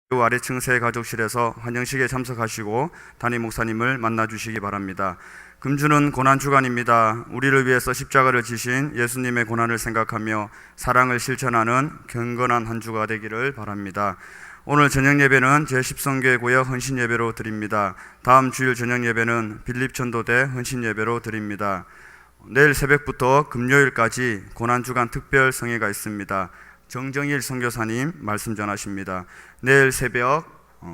아래층 새 가족실에서 환영식에 참석하시고 담임 목사님을 만나주시기 바랍니다. 금주는 고난주간입니다. 우리를 위해서 십자가를 지신 예수님의 고난을 생각하며 사랑을 실천하는 경건한 한 주가 되기를 바랍니다. 오늘 저녁 예배는 제10성교회 구역 헌신 예배로 드립니다. 다음 주일 저녁 예배는 빌립전도대 헌신 예배로 드립니다. 내일 새벽부터 금요일까지 고난주간 특별 성회가 있습니다. 정정일 선교사님 말씀 전하십니다. 내일 새벽,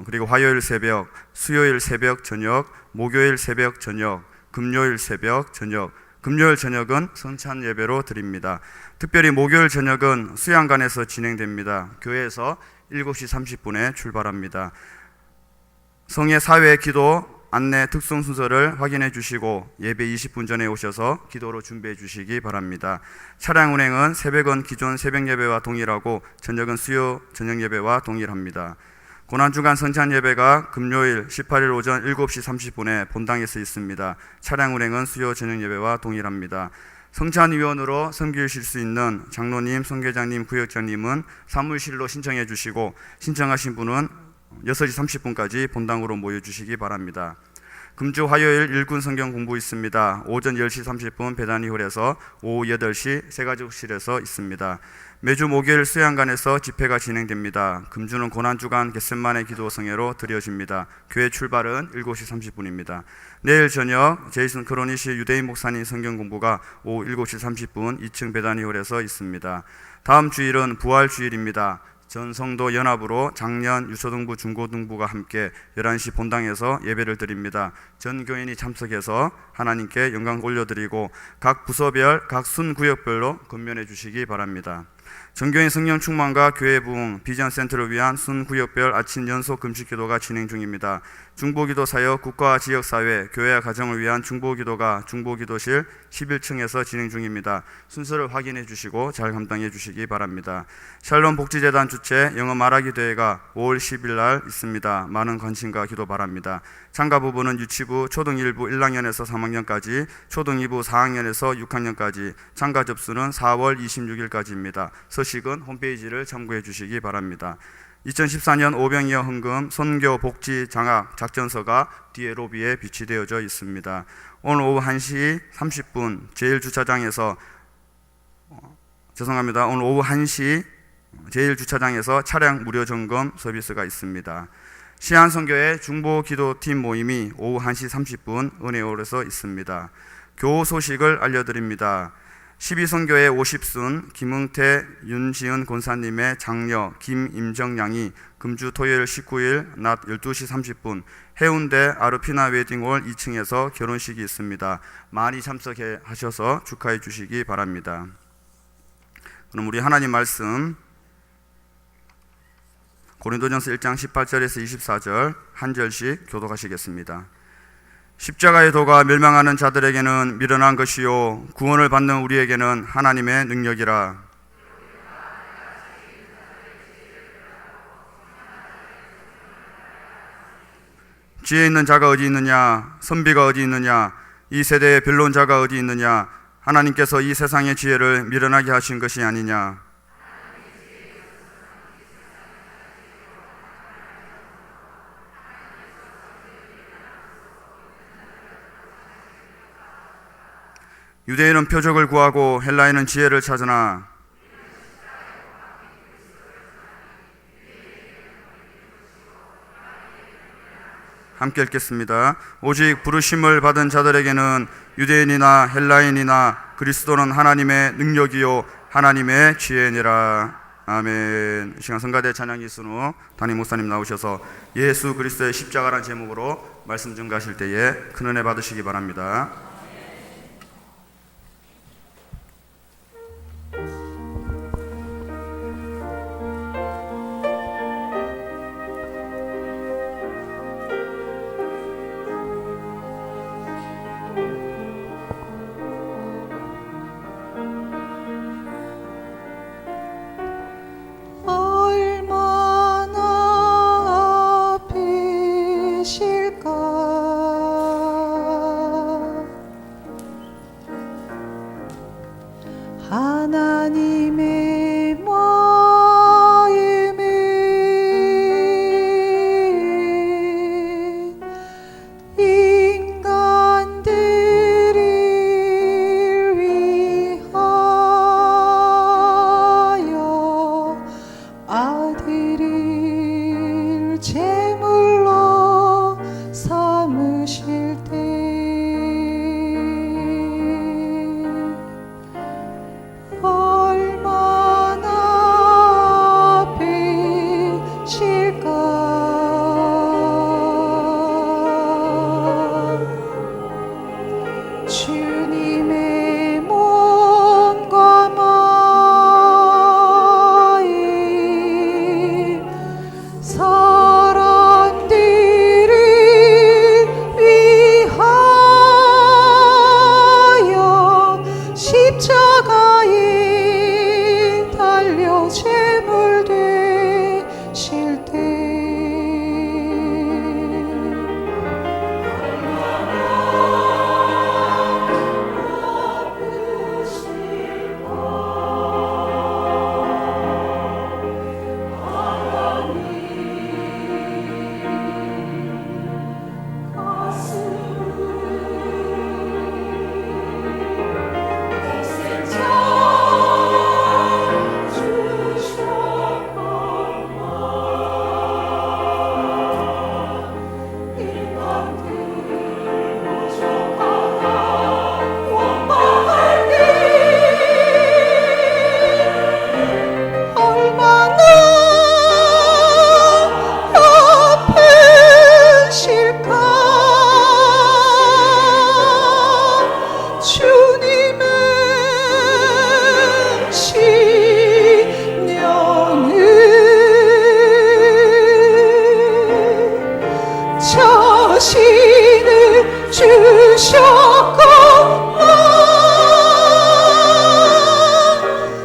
그리고 화요일 새벽, 수요일 새벽 저녁, 목요일 새벽 저녁, 금요일 새벽 저녁, 금요일 저녁은 성찬 예배로 드립니다. 특별히 목요일 저녁은 수양관에서 진행됩니다. 교회에서 7시 30분에 출발합니다. 성회 사회 기도 안내 특송 순서를 확인해 주시고 예배 20분 전에 오셔서 기도로 준비해 주시기 바랍니다. 차량 운행은 새벽은 기존 새벽 예배와 동일하고 저녁은 수요 저녁 예배와 동일합니다. 고난주간 성찬 예배가 금요일 18일 오전 7시 30분에 본당에서 있습니다. 차량 운행은 수요 저녁 예배와 동일합니다. 성찬위원으로 섬기실 수 있는 장로님, 선교장님, 구역장님은 사무실로 신청해 주시고 신청하신 분은 6시 30분까지 본당으로 모여주시기 바랍니다. 금주 화요일 일군 성경 공부 있습니다. 오전 10시 30분 베다니홀에서 오후 8시 새가족실에서 있습니다. 매주 목요일 수양관에서 집회가 진행됩니다. 금주는 고난주간 겟셋마네 기도 성회로 드려집니다. 교회 출발은 7시 30분입니다. 내일 저녁 제이슨 크로니시 유대인 목사님 성경 공부가 오후 7시 30분 2층 베다니홀에서 있습니다. 다음 주일은 부활주일입니다. 전 성도 연합으로 작년 유초등부 중고등부가 함께 11시 본당에서 예배를 드립니다. 전 교인이 참석해서 하나님께 영광 올려드리고 각 부서별, 각 순구역별로 건면해 주시기 바랍니다. 전교인 성령 충만과 교회 부흥 비전 센터를 위한 순구역별 아침 연속 금식 기도가 진행 중입니다. 중보기도 사역 국가 지역 사회 교회와 가정을 위한 중보기도가 중보기도실 11층에서 진행 중입니다. 순서를 확인해 주시고 잘 감당해 주시기 바랍니다. 샬롬 복지재단 주최 영어 말하기 대회가 5월 10일 날 있습니다. 많은 관심과 기도 바랍니다. 참가 부분은 유치부 초등 1부 1학년에서 3학년까지, 초등 2부 4학년에서 6학년까지, 참가 접수는 4월 26일까지입니다. 서식은 홈페이지를 참고해 주시기 바랍니다. 2014년 오병이어 헌금 선교 복지 장학 작전서가 뒤에 로비에 비치되어져 있습니다. 오늘 오후 1시 30분 제1주차장에서 오늘 오후 1시 제1주차장에서 차량 무료 점검 서비스가 있습니다. 시안선교회 중보기도팀 모임이 오후 1시 30분 은혜홀에서 있습니다. 교우 소식을 알려드립니다. 12선교회 50순 김흥태, 윤시은 권사님의 장녀 김임정양이 금주 토요일 19일 낮 12시 30분 해운대 아르피나 웨딩홀 2층에서 결혼식이 있습니다. 많이 참석하셔서 축하해 주시기 바랍니다. 그럼 우리 하나님 말씀 고린도전서 1장 18절에서 24절 한 절씩 교독하시겠습니다. 십자가의 도가 멸망하는 자들에게는 미련한 것이요 구원을 받는 우리에게는 하나님의 능력이라. 지혜 있는 자가 어디 있느냐? 선비가 어디 있느냐? 이 세대의 변론자가 어디 있느냐? 하나님께서 이 세상의 지혜를 미련하게 하신 것이 아니냐? 유대인은 표적을 구하고 헬라인은 지혜를 찾으나 함께 읽겠습니다. 오직 부르심을 받은 자들에게는 유대인이나 헬라인이나 그리스도는 하나님의 능력이요 하나님의 지혜니라. 아멘. 이 시간 성가대 찬양이 있은 후 담임 목사님 나오셔서 예수 그리스도의 십자가란 제목으로 말씀 증거하실 때에 큰 은혜 받으시기 바랍니다. 얼마나 아프실까 제물로 삼으실 때 얼마나 아프실까. 주님의 몸과 마음 사람들을 위하여 십자가에 달려 제물 되실 때 얼마나 아프실까. 주님의 심령을 자신을 주셨구나.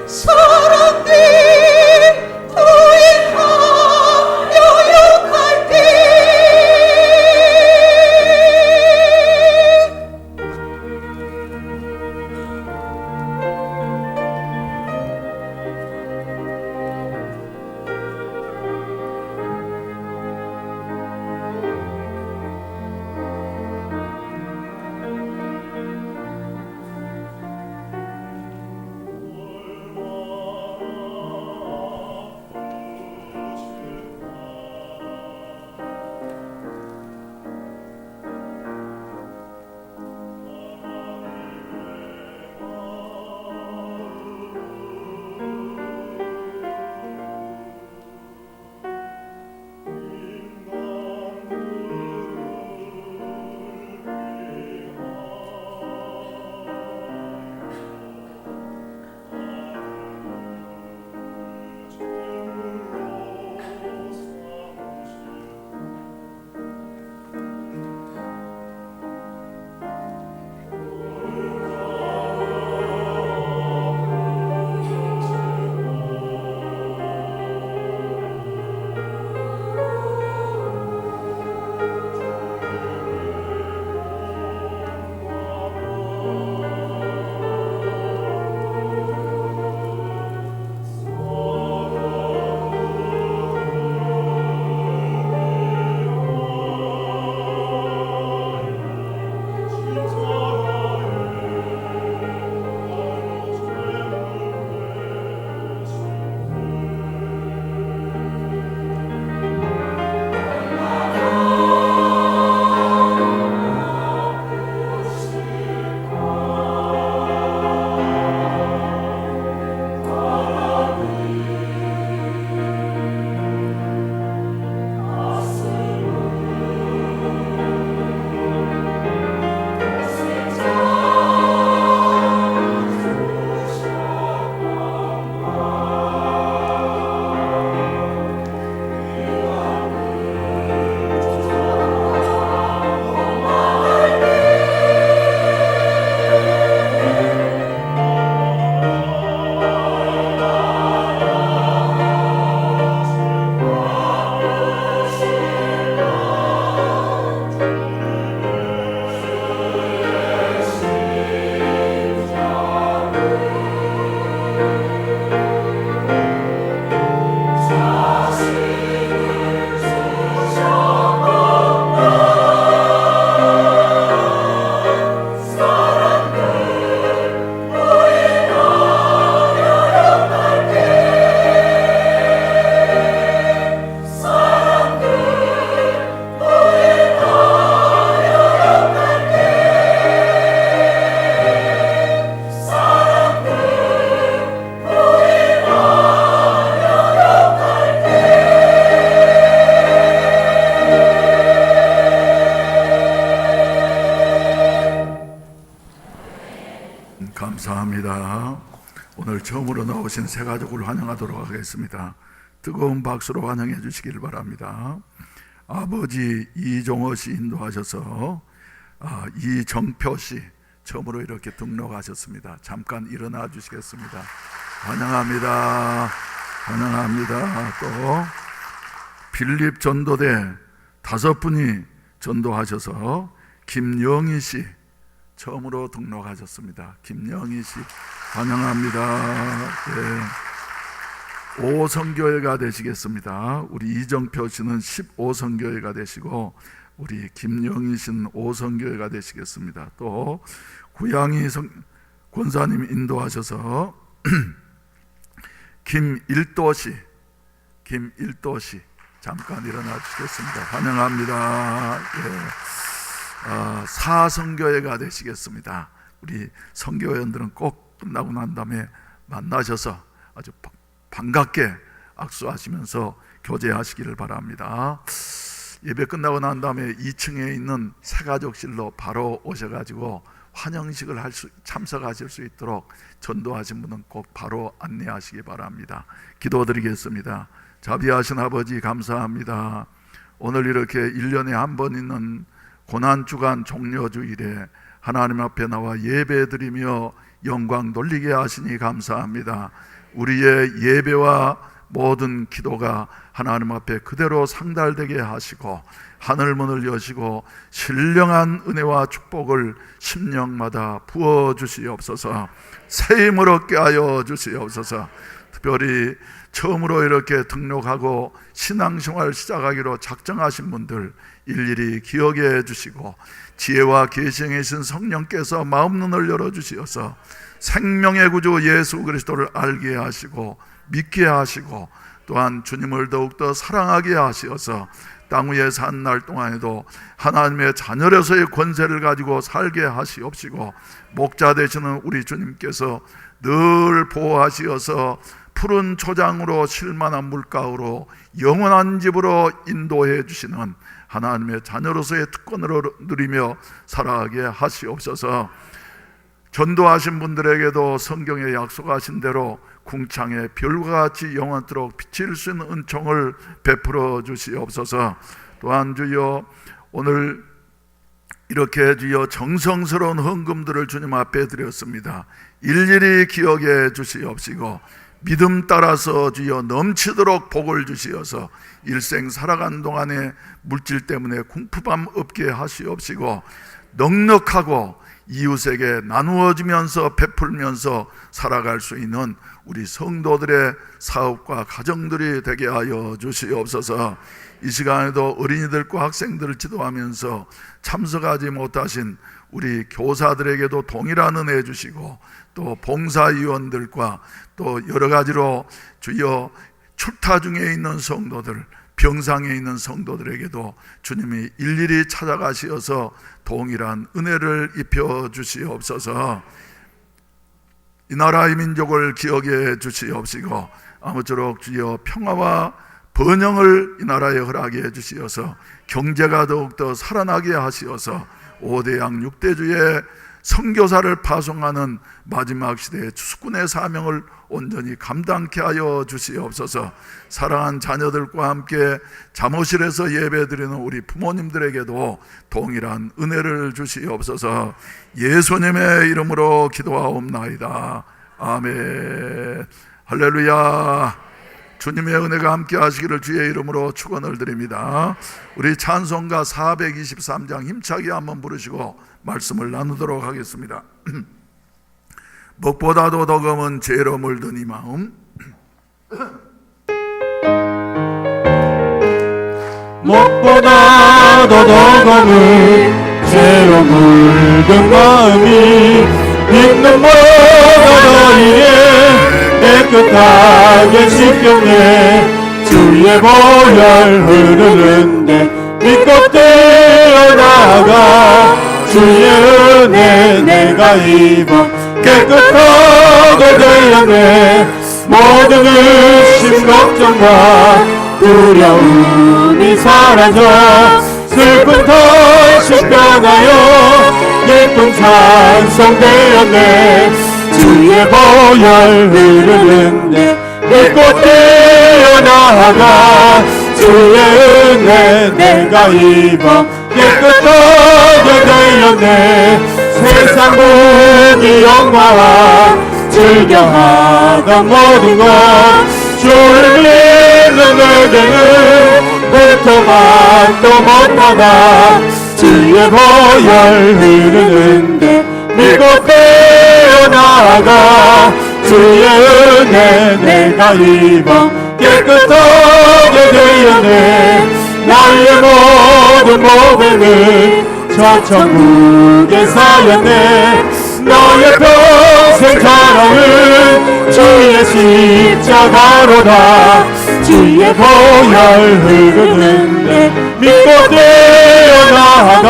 사람들 부인하여 욕할 때 처음으로 나오신 새 가족을 환영하도록 하겠습니다. 뜨거운 박수로 환영해 주시기를 바랍니다. 아버지 이종호 씨 인도하셔서 이정표 씨 처음으로 이렇게 등록하셨습니다. 잠깐 일어나 주시겠습니다. 환영합니다. 환영합니다. 또 빌립 전도대 5분이 전도하셔서 김영희 씨 처음으로 등록하셨습니다. 김영희 씨 환영합니다. 네. 5선교회가 되시겠습니다. 우리 이정표 씨는 15선교회가 되시고 우리 김영희 씨는 5선교회가 되시겠습니다. 또 구양이 권사님 인도하셔서 김일도 씨 잠깐 일어나 주시겠습니다. 환영합니다. 예. 사선교회가 되시겠습니다. 우리 선교회원들은 꼭 끝나고 난 다음에 만나셔서 아주 반갑게 악수하시면서 교제하시기를 바랍니다. 예배 끝나고 난 다음에 2층에 있는 새가족실로 바로 오셔가지고 환영식을 참석하실 수 있도록 전도하신 분은 꼭 바로 안내하시기 바랍니다. 기도드리겠습니다. 자비하신 아버지 감사합니다. 오늘 이렇게 1년에 한 번 있는 고난주간 종려주일에 하나님 앞에 나와 예배드리며 영광 돌리게 하시니 감사합니다. 우리의 예배와 모든 기도가 하나님 앞에 그대로 상달되게 하시고 하늘문을 여시고 신령한 은혜와 축복을 심령마다 부어주시옵소서. 새 힘을 얻게 하여 주시옵소서. 특별히 처음으로 이렇게 등록하고 신앙생활 시작하기로 작정하신 분들 일일이 기억해 주시고 지혜와 계시에 계신 성령께서 마음눈을 열어주시어서 생명의 구주 예수 그리스도를 알게 하시고 믿게 하시고 또한 주님을 더욱더 사랑하게 하시어서 땅 위에 산 날 동안에도 하나님의 자녀로서의 권세를 가지고 살게 하시옵시고 목자 되시는 우리 주님께서 늘 보호하시어서 푸른 초장으로 쉴만한 물가로 영원한 집으로 인도해 주시는 하나님의 자녀로서의 특권을 누리며 살아가게 하시옵소서. 전도하신 분들에게도 성경에 약속하신 대로 궁창의 별과 같이 영원토록 비칠 수 있는 은총을 베풀어 주시옵소서. 또한 주여 오늘 이렇게 주여 정성스러운 헌금들을 주님 앞에 드렸습니다. 일일이 기억해 주시옵시고 믿음 따라서 주여 넘치도록 복을 주시어서 일생 살아간 동안에 물질 때문에 궁핍함 없게 하시옵시고 넉넉하고 이웃에게 나누어지면서 베풀면서 살아갈 수 있는 우리 성도들의 사업과 가정들이 되게 하여 주시옵소서. 이 시간에도 어린이들과 학생들을 지도하면서 참석하지 못하신 우리 교사들에게도 동일한 은혜 주시고 또 봉사위원들과 또 여러 가지로 주여 출타 중에 있는 성도들, 병상에 있는 성도들에게도 주님이 일일이 찾아가시어서 동일한 은혜를 입혀 주시옵소서. 이 나라의 민족을 기억해 주시옵시고 아무쪼록 주여 평화와 번영을 이 나라에 허락해 주시어서 경제가 더욱더 살아나게 하시어서 5대양 6대주의 선교사를 파송하는 마지막 시대의 주수꾼의 사명을 온전히 감당케 하여 주시옵소서. 사랑한 자녀들과 함께 잠옷실에서 예배드리는 우리 부모님들에게도 동일한 은혜를 주시옵소서. 예수님의 이름으로 기도하옵나이다. 아멘. 할렐루야. 주님의 은혜가 함께 하시기를 주의 이름으로 축원을 드립니다. 우리 찬송가 423장 힘차게 한번 부르시고 말씀을 나누도록 하겠습니다. 먹보다도 더 검은 죄로 물든 이 마음. 먹보다도 더 검은 죄로 물든 마음이 빗눈보다 이에 깨끗하게 씻겼네. 주의 보혈 흐르는데 믿고 뛰어나가 주의 은혜 내가 입어 깨끗하게 되었네. 모든 의심 걱정과 두려움이 사라져 슬픈 탓이 변하여 예쁜 찬송 되었네. 주의 보혈 흐르는데 믿고 뛰어나가 주의 은혜 내가 입어 깨끗하게 되었네. 세상 모든 영광 즐겨하던 모든 것 주를 믿는 내게는 고통만도 못하나 주의 보혈 흐르는데 믿고 뛰어나가 주의 은혜 내가 입어 깨끗하게 되었네. 나의 모든 모범은 저 천국에 쌓였네. 너의 평생 자랑은 주의 십자가로다. 주의 보혈 흐르는데 믿고 뛰어나가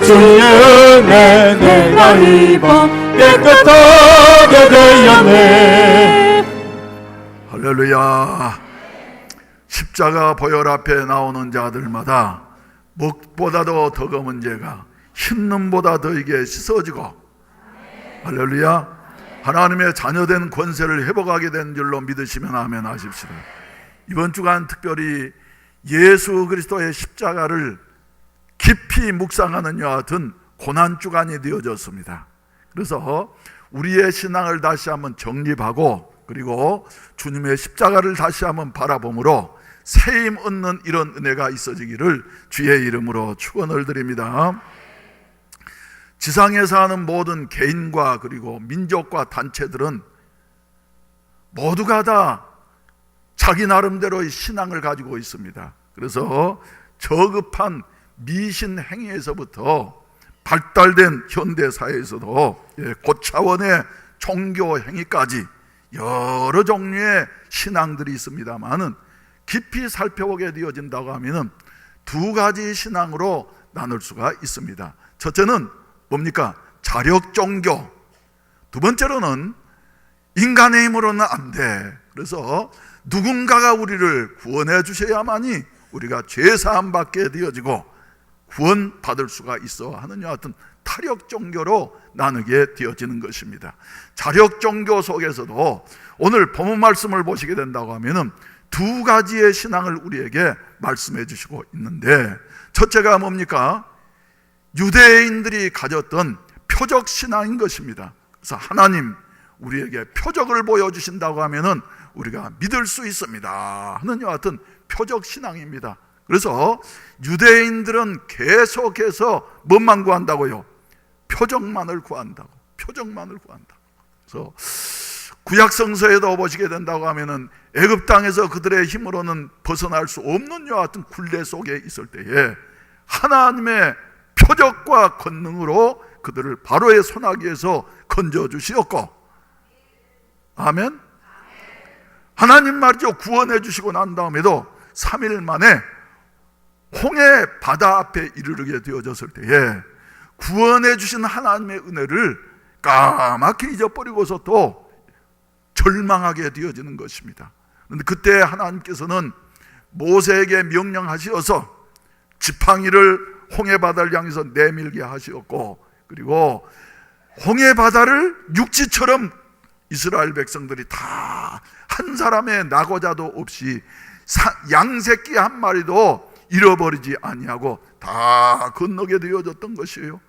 주의 은혜 내가 입어 깨끗하게 되었네. 할렐루야. 십자가 보혈 앞에 나오는 자들마다 목보다도 더 검은 죄가 흰눈보다 더이게 씻어지고, 할렐루야, 하나님의 자녀된 권세를 회복하게 된 줄로 믿으시면 아멘 하십시다. 이번 주간 특별히 예수 그리스도의 십자가를 깊이 묵상하는 이와 같은 고난주간이 되어졌습니다. 그래서 우리의 신앙을 다시 한번 정립하고, 그리고 주님의 십자가를 다시 한번 바라봄으로 세임 얻는 이런 은혜가 있어지기를 주의 이름으로 축원을 드립니다. 지상에 사는 모든 개인과 그리고 민족과 단체들은 모두가 다 자기 나름대로의 신앙을 가지고 있습니다. 그래서 저급한 미신 행위에서부터 발달된 현대사회에서도 고차원의 종교 행위까지 여러 종류의 신앙들이 있습니다만은 깊이 살펴보게 되어진다고 하면은 두 가지 신앙으로 나눌 수가 있습니다. 첫째는 뭡니까? 자력 종교. 두 번째로는 인간의 힘으로는 안 돼. 그래서 누군가가 우리를 구원해 주셔야만이 우리가 죄 사함 받게 되어지고 구원 받을 수가 있어 하는 여하 같은 타력 종교로 나누게 되어지는 것입니다. 자력 종교 속에서도 오늘 본문 말씀을 보시게 된다고 하면은 두 가지의 신앙을 우리에게 말씀해 주시고 있는데, 첫째가 뭡니까? 유대인들이 가졌던 표적 신앙인 것입니다. 그래서 하나님 우리에게 표적을 보여주신다고 하면은 우리가 믿을 수 있습니다 하는 이와 같은 표적 신앙입니다. 그래서 유대인들은 계속해서 뭐만 구한다고요? 표적만을 구한다고. 표적만을 구한다고. 그래서 구약성서에도 보시게 된다고 하면은 애굽 땅에서 그들의 힘으로는 벗어날 수 없는 이와 같은 굴레 속에 있을 때에 하나님의 표적과 권능으로 그들을 바로의 손아귀에서 건져주시었고, 아멘. 하나님 말이죠. 구원해 주시고 난 다음에도 3일 만에 홍해 바다 앞에 이르르게 되어졌을 때에 구원해 주신 하나님의 은혜를 까맣게 잊어버리고서 또 절망하게 되어지는 것입니다. 그런데 그때 하나님께서는 모세에게 명령하시어서 지팡이를 홍해 바다를 향해서 내밀게 하시었고, 그리고 홍해 바다를 육지처럼 이스라엘 백성들이 다 한 사람의 낙오자도 없이 양새끼 한 마리도 잃어버리지 아니하고 다 건너게 되어졌던 것이에요.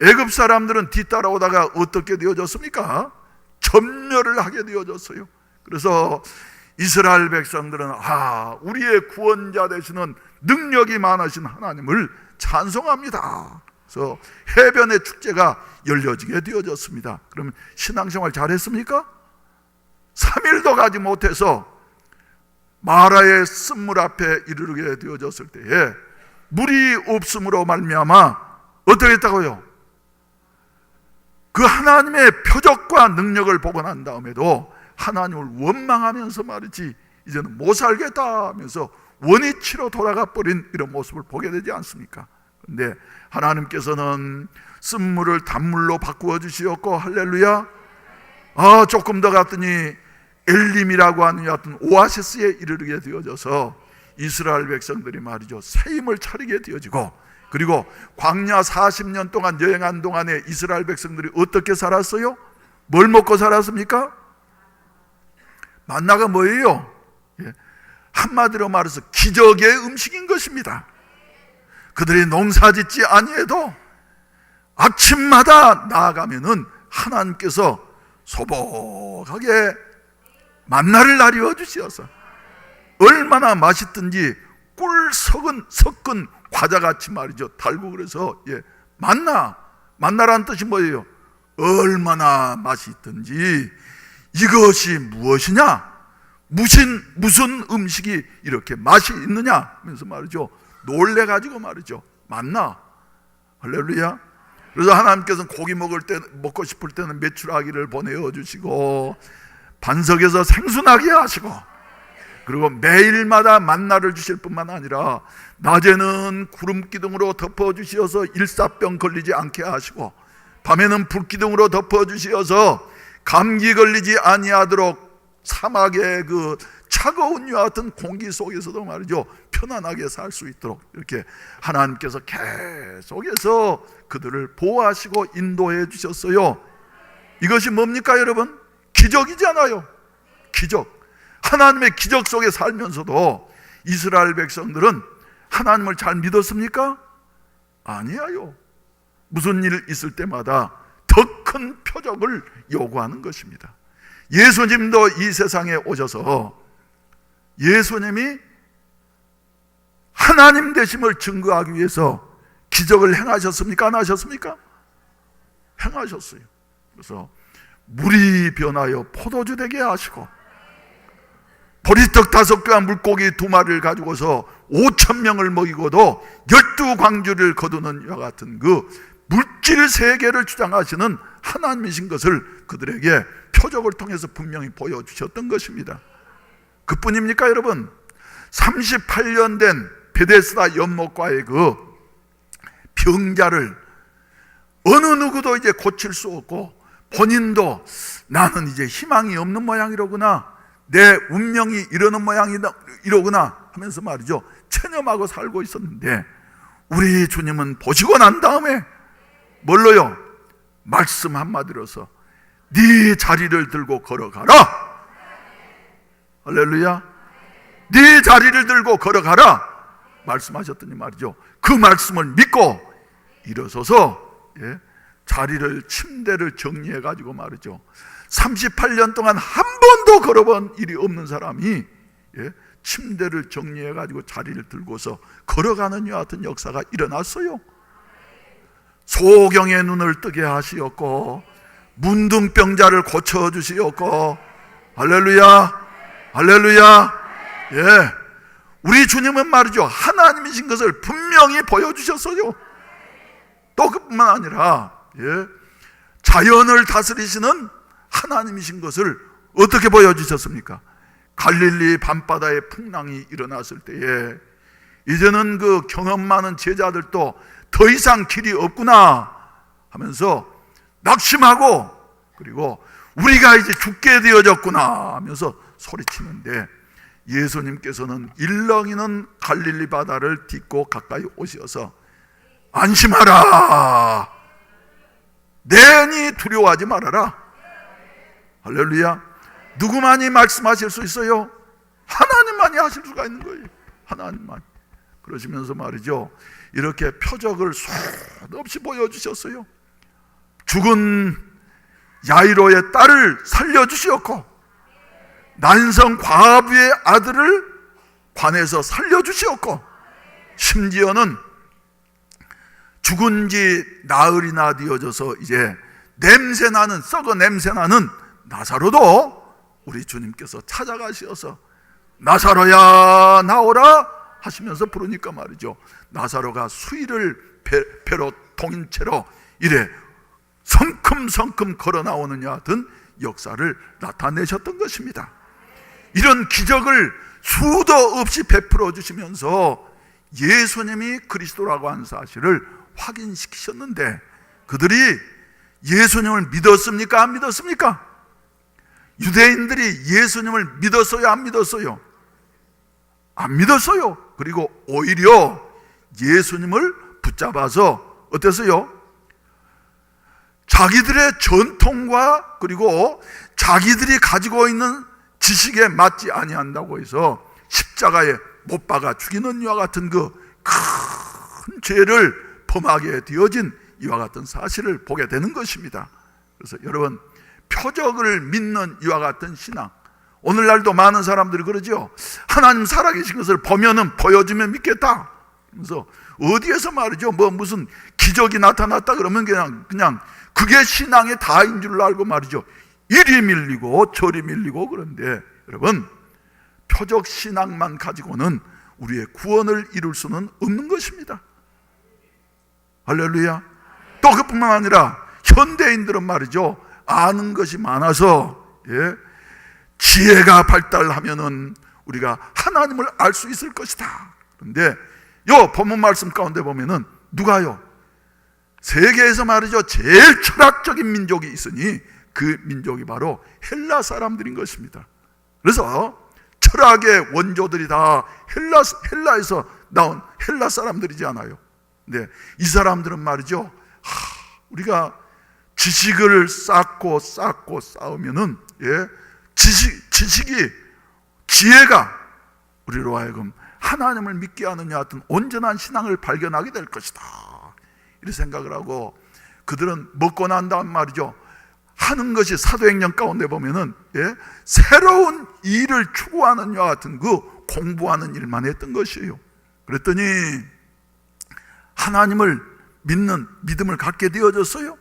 애굽 사람들은 뒤따라오다가 어떻게 되어졌습니까? 점멸을 하게 되어졌어요. 그래서 이스라엘 백성들은 우리의 구원자 되시는 능력이 많으신 하나님을 찬송합니다. 그래서 해변의 축제가 열려지게 되어졌습니다. 그러면 신앙생활 잘했습니까? 3일도 가지 못해서 마라의 쓴물 앞에 이르게 되어졌을 때에 물이 없음으로 말미암아 어떻게 했다고요? 그 하나님의 표적과 능력을 보고 난 다음에도 하나님을 원망하면서 말이지 이제는 못 살겠다 하면서 원위치로 돌아가 버린 이런 모습을 보게 되지 않습니까? 그런데 하나님께서는 쓴물을 단물로 바꾸어 주시었고, 할렐루야. 조금 더 갔더니 엘림이라고 하는 여하튼 오아시스에 이르게 되어져서 이스라엘 백성들이 말이죠 새 힘을 차리게 되어지고, 그리고 광야 40년 동안 여행한 동안에 이스라엘 백성들이 어떻게 살았어요? 뭘 먹고 살았습니까? 만나가 뭐예요? 한마디로 말해서 기적의 음식인 것입니다. 그들이 농사짓지 아니해도 아침마다 나아가면은 하나님께서 소복하게 만나를 나리워 주시어서 얼마나 맛있든지 꿀 섞은 과자같이 말이죠. 달고 그래서 만나라는 뜻이 뭐예요? 얼마나 맛이 있든지 이것이 무엇이냐? 무슨 음식이 이렇게 맛이 있느냐? 하면서 말이죠. 놀래가지고 말이죠. 만나. 할렐루야. 그래서 하나님께서는 고기 먹고 싶을 때는 메추라기를 보내어 주시고 반석에서 생수나게 하시고 그리고 매일마다 만나를 주실 뿐만 아니라 낮에는 구름 기둥으로 덮어 주시어서 일사병 걸리지 않게 하시고 밤에는 불 기둥으로 덮어 주시어서 감기 걸리지 아니하도록 사막의 그 차가운 유 같은 공기 속에서도 말이죠 편안하게 살 수 있도록 이렇게 하나님께서 계속해서 그들을 보호하시고 인도해 주셨어요. 이것이 뭡니까 여러분? 기적이잖아요. 기적. 하나님의 기적 속에 살면서도 이스라엘 백성들은 하나님을 잘 믿었습니까? 아니에요. 무슨 일 있을 때마다 더 큰 표적을 요구하는 것입니다. 예수님도 이 세상에 오셔서 예수님이 하나님 되심을 증거하기 위해서 기적을 행하셨습니까? 안 하셨습니까? 행하셨어요. 그래서 물이 변하여 포도주 되게 하시고 보리떡 5개와 물고기 2마리를 가지고서 5,000명을 먹이고도 12광주를 거두는 이와 같은 그 물질 세계를 주장하시는 하나님이신 것을 그들에게 표적을 통해서 분명히 보여주셨던 것입니다. 그뿐입니까 여러분? 38년 된 베데스다 연못가의 그 병자를 어느 누구도 이제 고칠 수 없고 본인도 나는 이제 희망이 없는 모양이로구나, 내 운명이 이러는 모양이로구나 하면서 말이죠 체념하고 살고 있었는데 우리 주님은 보시고 난 다음에 뭘로요? 말씀 한마디로서 네 자리를 들고 걸어가라. 할렐루야. 네 자리를 들고 걸어가라 말씀하셨더니 말이죠 그 말씀을 믿고 일어서서 침대를 정리해 가지고 말이죠 38년 동안 한 번도 걸어본 일이 없는 사람이 침대를 정리해 가지고 자리를 들고서 걸어가는 이와 같은 역사가 일어났어요. 소경의 눈을 뜨게 하시었고 문둥병자를 고쳐주시었고 할렐루야 할렐루야. 우리 주님은 말이죠 하나님이신 것을 분명히 보여주셨어요. 또 그뿐만 아니라 자연을 다스리시는 하나님이신 것을 어떻게 보여주셨습니까? 갈릴리 밤바다에 풍랑이 일어났을 때에 이제는 그 경험 많은 제자들도 더 이상 길이 없구나 하면서 낙심하고 그리고 우리가 이제 죽게 되어졌구나 하면서 소리치는데 예수님께서는 일렁이는 갈릴리 바다를 딛고 가까이 오셔서 안심하라, 내니 두려워하지 말아라. 할렐루야. 누구만이 말씀하실 수 있어요? 하나님만이 하실 수가 있는 거예요. 하나님만. 그러시면서 말이죠 이렇게 표적을 수없이 보여주셨어요. 죽은 야이로의 딸을 살려주시었고 난성 과부의 아들을 관에서 살려주시었고 심지어는 죽은 지 나흘이나 되어져서 이제 냄새나는 썩어 냄새나는 나사로도 우리 주님께서 찾아가시어서 나사로야 나오라 하시면서 부르니까 말이죠 나사로가 수의를 배로 통인 채로 이래 성큼성큼 걸어 나오는 야 같은 역사를 나타내셨던 것입니다. 이런 기적을 수도 없이 베풀어 주시면서 예수님이 그리스도라고 하는 사실을 확인시키셨는데 그들이 예수님을 믿었습니까? 안 믿었습니까? 유대인들이 예수님을 믿었어요? 안 믿었어요? 안 믿었어요. 그리고 오히려 예수님을 붙잡아서 어땠어요? 자기들의 전통과 그리고 자기들이 가지고 있는 지식에 맞지 아니한다고 해서 십자가에 못 박아 죽이는 이와 같은 그 큰 죄를 범하게 되어진 이와 같은 사실을 보게 되는 것입니다. 그래서 여러분, 표적을 믿는 이와 같은 신앙, 오늘날도 많은 사람들이 그러죠. 하나님 살아계신 것을 보면은 보여주면 믿겠다. 그래서 어디에서 말이죠, 뭐 무슨 기적이 나타났다 그러면 그냥 그게 신앙의 다인 줄 알고 말이죠, 이리 밀리고 저리 밀리고. 그런데 여러분, 표적 신앙만 가지고는 우리의 구원을 이룰 수는 없는 것입니다. 할렐루야. 또 그뿐만 아니라 현대인들은 말이죠, 아는 것이 많아서 지혜가 발달하면은 우리가 하나님을 알 수 있을 것이다. 그런데 요 본문 말씀 가운데 보면은 누가요? 세계에서 말이죠, 제일 철학적인 민족이 있으니 그 민족이 바로 헬라 사람들인 것입니다. 그래서 철학의 원조들이 다 헬라에서 나온 헬라 사람들이지 않아요. 근데 이 사람들은 말이죠, 우리가 지식을 쌓고 쌓으면은 지식이, 지혜가 우리로 하여금 하나님을 믿게 하는 여하튼 온전한 신앙을 발견하게 될 것이다, 이렇게 생각을 하고, 그들은 먹고 난 다음 말이죠, 하는 것이 사도행전 가운데 보면은 새로운 일을 추구하는 여와 같은 그 공부하는 일만 했던 것이에요. 그랬더니 하나님을 믿는 믿음을 갖게 되어졌어요.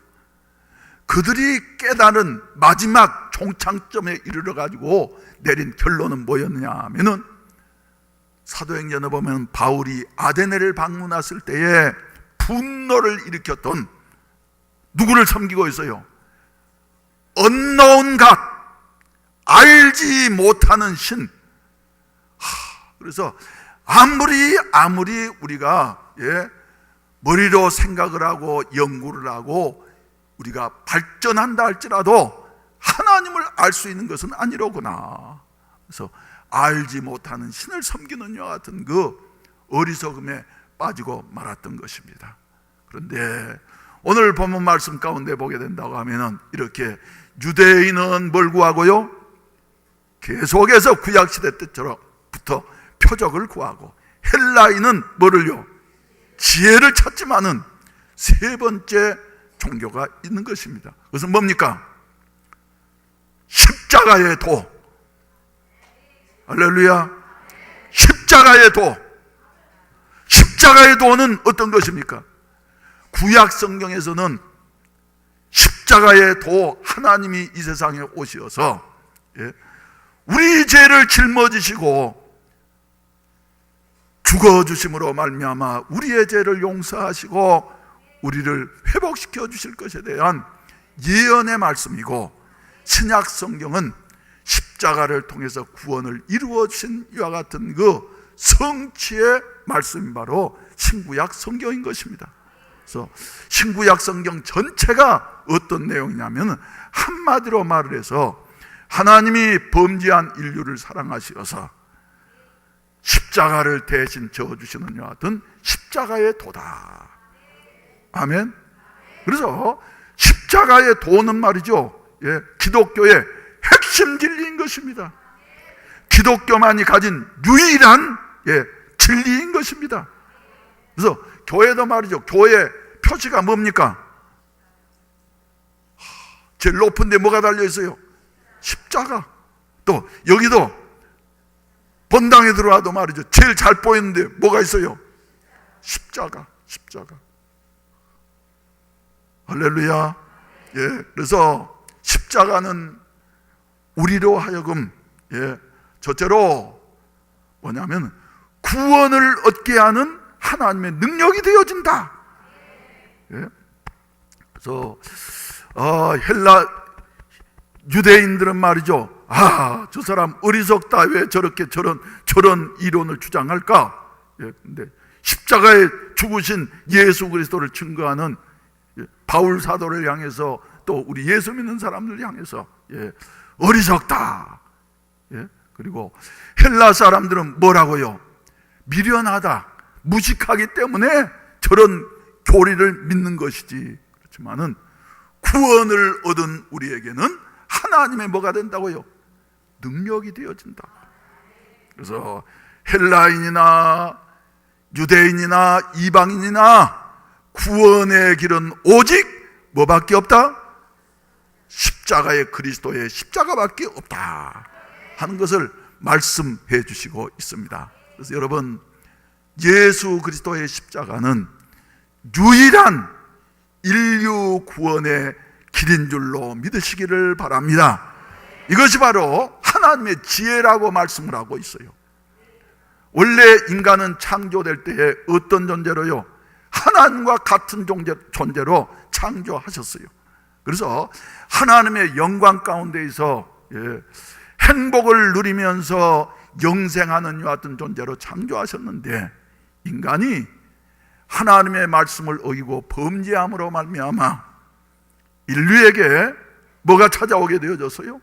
그들이 깨달은 마지막 종착점에 이르러 가지고 내린 결론은 뭐였느냐 하면은, 사도행전에 보면 바울이 아데네를 방문했을 때에 분노를 일으켰던, 누구를 섬기고 있어요? unknown God, 알지 못하는 신. 그래서 아무리 우리가 머리로 생각을 하고 연구를 하고 우리가 발전한다 할지라도 하나님을 알 수 있는 것은 아니로구나. 그래서 알지 못하는 신을 섬기는 여 같은 그 어리석음에 빠지고 말았던 것입니다. 그런데 오늘 본문 말씀 가운데 보게 된다고 하면은 이렇게 유대인은 뭘 구하고요? 계속해서 구약시대 때부터 표적을 구하고, 헬라인은 뭐를요? 지혜를 찾지만은 세 번째 종교가 있는 것입니다. 그것은 뭡니까? 십자가의 도. 할렐루야. 십자가의 도. 십자가의 도는 어떤 것입니까? 구약 성경에서는 십자가의 도, 하나님이 이 세상에 오셔서 우리 죄를 짊어지시고 죽어주심으로 말미암아 우리의 죄를 용서하시고 우리를 회복시켜 주실 것에 대한 예언의 말씀이고, 신약 성경은 십자가를 통해서 구원을 이루어 주신 이와 같은 그 성취의 말씀이 바로 신구약 성경인 것입니다. 그래서 신구약 성경 전체가 어떤 내용이냐면, 한마디로 말을 해서 하나님이 범죄한 인류를 사랑하시어서 십자가를 대신 져주시는 여 같은 십자가의 도다. 아멘. 그래서 십자가의 도는 말이죠, 기독교의 핵심 진리인 것입니다. 기독교만이 가진 유일한 진리인 것입니다. 그래서 교회도 말이죠, 교회 표지가 뭡니까? 제일 높은 데 뭐가 달려 있어요? 십자가. 또 여기도 본당에 들어와도 말이죠, 제일 잘 보이는데 뭐가 있어요? 십자가. 할렐루야. 그래서 십자가는 우리로 하여금 첫째로 뭐냐면 구원을 얻게 하는 하나님의 능력이 되어진다. 그래서 헬라 유대인들은 말이죠, 저 사람 어리석다, 왜 저렇게 저런 이론을 주장할까? 근데 십자가에 죽으신 예수 그리스도를 증거하는 바울 사도를 향해서, 또 우리 예수 믿는 사람들 향해서 어리석다. 그리고 헬라 사람들은 뭐라고요? 미련하다, 무식하기 때문에 저런 교리를 믿는 것이지. 그렇지만은 구원을 얻은 우리에게는 하나님의 뭐가 된다고요? 능력이 되어진다. 그래서 헬라인이나 유대인이나 이방인이나 구원의 길은 오직 뭐밖에 없다? 십자가의 그리스도의 십자가밖에 없다 하는 것을 말씀해 주시고 있습니다. 그래서 여러분, 예수 그리스도의 십자가는 유일한 인류 구원의 길인 줄로 믿으시기를 바랍니다. 이것이 바로 하나님의 지혜라고 말씀을 하고 있어요. 원래 인간은 창조될 때에 어떤 존재로요? 하나님과 같은 존재로 창조하셨어요. 그래서 하나님의 영광 가운데에서 행복을 누리면서 영생하는 이와 같은 존재로 창조하셨는데, 인간이 하나님의 말씀을 어기고 범죄함으로 말미암아 인류에게 뭐가 찾아오게 되어졌어요?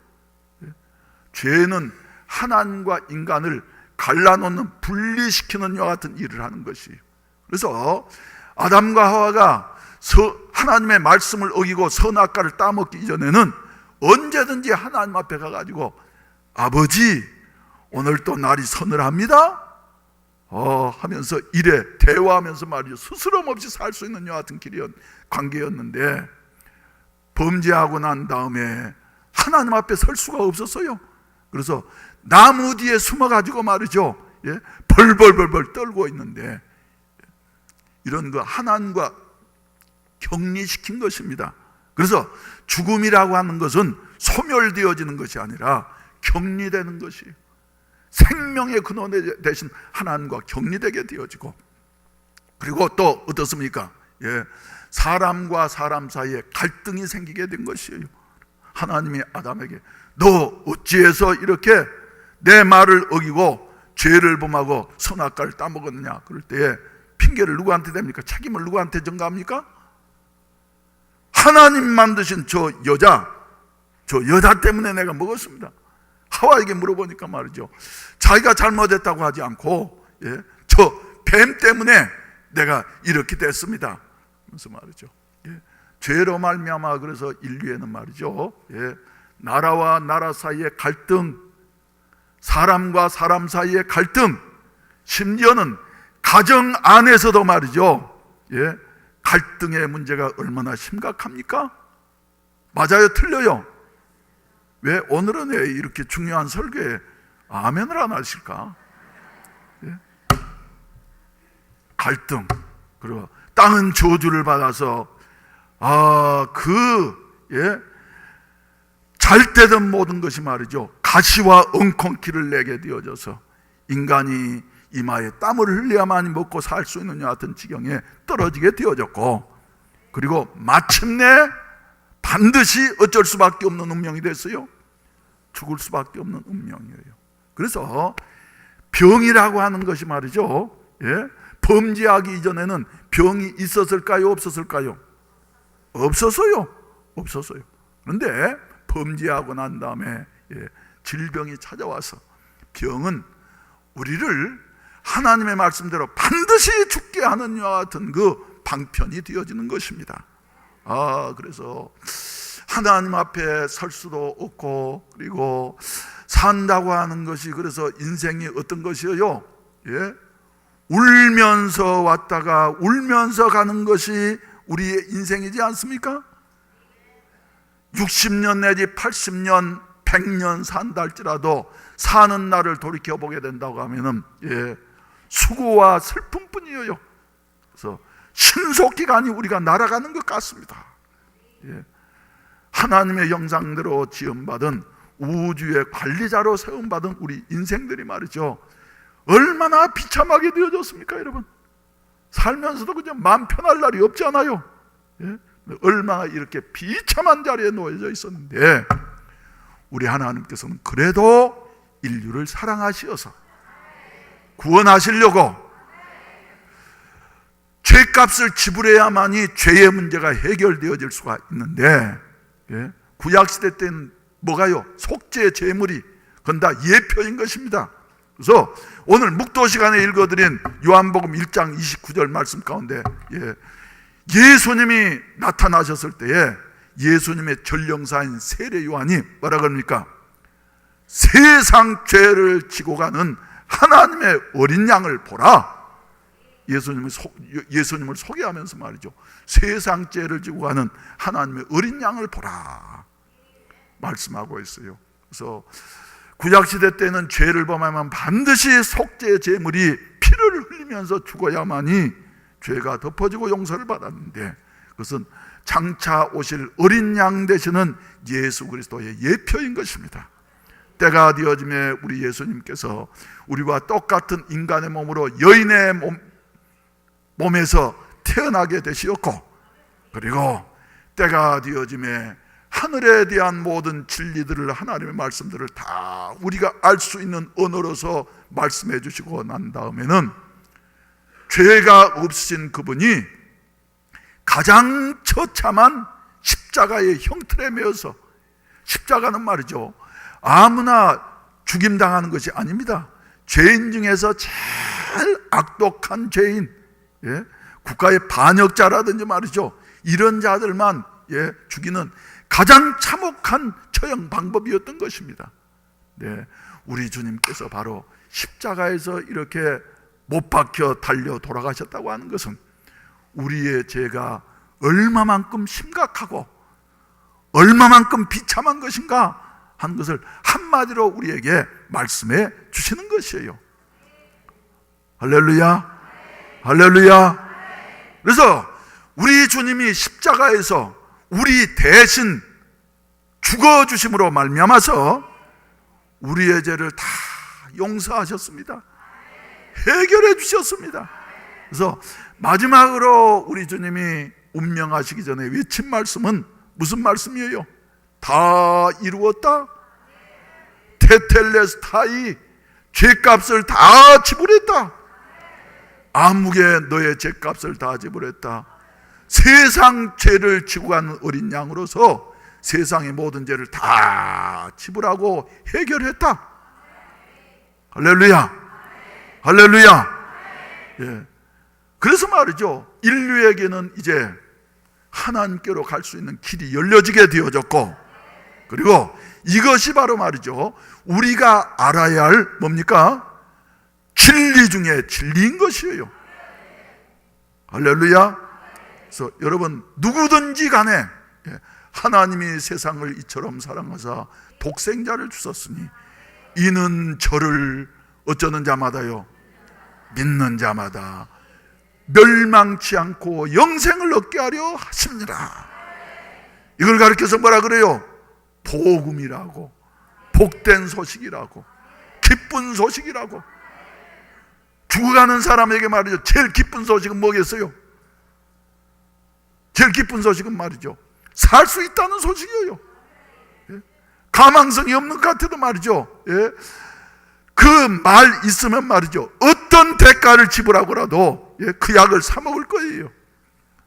죄는 하나님과 인간을 갈라놓는, 분리시키는 이와 같은 일을 하는 것이에요. 그래서 아담과 하와가 하나님의 말씀을 어기고 선악과를 따먹기 이전에는 언제든지 하나님 앞에 가가지고 아버지, 오늘 또 날이 서늘합니다 하면서 이래 대화하면서 말이죠, 스스럼 없이 살 수 있는 이와 같은 관계였는데, 범죄하고 난 다음에 하나님 앞에 설 수가 없었어요. 그래서 나무 뒤에 숨어가지고 말이죠, 벌벌벌벌 떨고 있는데, 이런 거 하나님과 격리시킨 것입니다. 그래서 죽음이라고 하는 것은 소멸되어지는 것이 아니라 격리되는 것이에요. 생명의 근원 대신 하나님과 격리되게 되어지고, 그리고 또 어떻습니까? 사람과 사람 사이에 갈등이 생기게 된 것이에요. 하나님이 아담에게 너 어찌해서 이렇게 내 말을 어기고 죄를 범하고 선악과를 따먹었느냐 그럴 때에 핑계를 누구한테 댑니까? 책임을 누구한테 전가합니까? 하나님 만드신 저 여자 때문에 내가 먹었습니다. 하와에게 물어보니까 말이죠, 자기가 잘못했다고 하지 않고 저 뱀 때문에 내가 이렇게 됐습니다. 그래서 말이죠, 죄로 말미암아 그래서 인류에는 말이죠, 나라와 나라 사이의 갈등, 사람과 사람 사이의 갈등, 심지어는 가정 안에서도 말이죠, 갈등의 문제가 얼마나 심각합니까? 맞아요, 틀려요? 왜 오늘은 왜 이렇게 중요한 설교에 아멘을 안 하실까? 갈등, 그리고 땅은 저주를 받아서 잘 되던 모든 것이 말이죠, 가시와 엉겅퀴를 내게 되어져서 인간이 이마에 땀을 흘려야만이 먹고 살 수 있는 여하튼 지경에 떨어지게 되어졌고, 그리고 마침내 반드시 어쩔 수밖에 없는 운명이 됐어요. 죽을 수밖에 없는 운명이에요. 그래서 병이라고 하는 것이 말이죠, 범죄하기 이전에는 병이 있었을까요? 없었을까요? 없었어요. 그런데 범죄하고 난 다음에 질병이 찾아와서, 병은 우리를 하나님의 말씀대로 반드시 죽게 하는 이와 같은 그 방편이 되어지는 것입니다. 그래서 하나님 앞에 설 수도 없고, 그리고 산다고 하는 것이, 그래서 인생이 어떤 것이에요? 울면서 왔다가 울면서 가는 것이 우리의 인생이지 않습니까? 60년 내지 80년 100년 산다 할지라도 사는 날을 돌이켜보게 된다고 하면은 수고와 슬픔뿐이에요. 그래서 신속기간이 우리가 날아가는 것 같습니다. 하나님의 형상대로 지음받은 우주의 관리자로 세움받은 우리 인생들이 말이죠, 얼마나 비참하게 되어졌습니까? 여러분, 살면서도 그냥 마음 편할 날이 없잖아요. 얼마나 이렇게 비참한 자리에 놓여져 있었는데, 우리 하나님께서는 그래도 인류를 사랑하시어서 구원하시려고 죄값을 지불해야만이 죄의 문제가 해결되어질 수가 있는데, 구약시대 때는 뭐가요? 속죄 제물이 그건 다 예표인 것입니다. 그래서 오늘 묵도 시간에 읽어드린 요한복음 1장 29절 말씀 가운데 예수님이 나타나셨을 때에 예수님의 전령사인 세례 요한이 뭐라 그럽니까? 세상 죄를 지고 가는 하나님의 어린 양을 보라. 예수님을 소개하면서 말이죠. 세상 죄를 지고 가는 하나님의 어린 양을 보라 말씀하고 있어요. 그래서 구약시대 때는 죄를 범하면 반드시 속죄 제물이 피를 흘리면서 죽어야만이 죄가 덮어지고 용서를 받았는데, 그것은 장차 오실 어린 양 되시는 예수 그리스도의 예표인 것입니다. 때가 되어짐에 우리 예수님께서 우리와 똑같은 인간의 몸으로 여인의 몸에서 태어나게 되시었고, 그리고 때가 되어짐에 하늘에 대한 모든 진리들을, 하나님의 말씀들을 다 우리가 알 수 있는 언어로서 말씀해 주시고 난 다음에는 죄가 없으신 그분이 가장 처참한 십자가의 형틀에 매어서, 십자가는 말이죠, 아무나 죽임당하는 것이 아닙니다. 죄인 중에서 제일 악독한 죄인, 국가의 반역자라든지 말이죠, 이런 자들만 죽이는 가장 참혹한 처형 방법이었던 것입니다. 우리 주님께서 바로 십자가에서 이렇게 못 박혀 달려 돌아가셨다고 하는 것은 우리의 죄가 얼마만큼 심각하고 얼마만큼 비참한 것인가 하는 것을 한마디로 우리에게 말씀해 주시는 것이에요. 할렐루야, 할렐루야. 그래서 우리 주님이 십자가에서 우리 대신 죽어주심으로 말미암아서 우리의 죄를 다 용서하셨습니다. 해결해 주셨습니다. 그래서 마지막으로 우리 주님이 운명하시기 전에 외친 말씀은 무슨 말씀이에요? 다 이루었다. 테텔레스타이, 죄값을 다 지불했다. 아무개 너의 죄값을 다 지불했다. 세상 죄를 지고 가는 어린 양으로서 세상의 모든 죄를 다 지불하고 해결했다. 할렐루야, 할렐루야. 그래서 말이죠, 인류에게는 이제 하나님께로 갈 수 있는 길이 열려지게 되어졌고, 그리고 이것이 바로 말이죠, 우리가 알아야 할 뭡니까? 진리 중에 진리인 것이에요. 할렐루야. 그래서 여러분, 누구든지 간에 하나님이 세상을 이처럼 사랑하사 독생자를 주셨으니 이는 저를 어쩌는 자마다요, 믿는 자마다 멸망치 않고 영생을 얻게 하려 하십니다. 이걸 가르쳐서 뭐라 그래요? 복음이라고, 복된 소식이라고, 기쁜 소식이라고. 죽어가는 사람에게 말이죠, 제일 기쁜 소식은 뭐겠어요? 제일 기쁜 소식은 말이죠, 살 수 있다는 소식이에요. 가망성이 없는 것 같아도 말이죠, 그 말 있으면 말이죠, 어떤 대가를 지불하고라도 그 약을 사 먹을 거예요,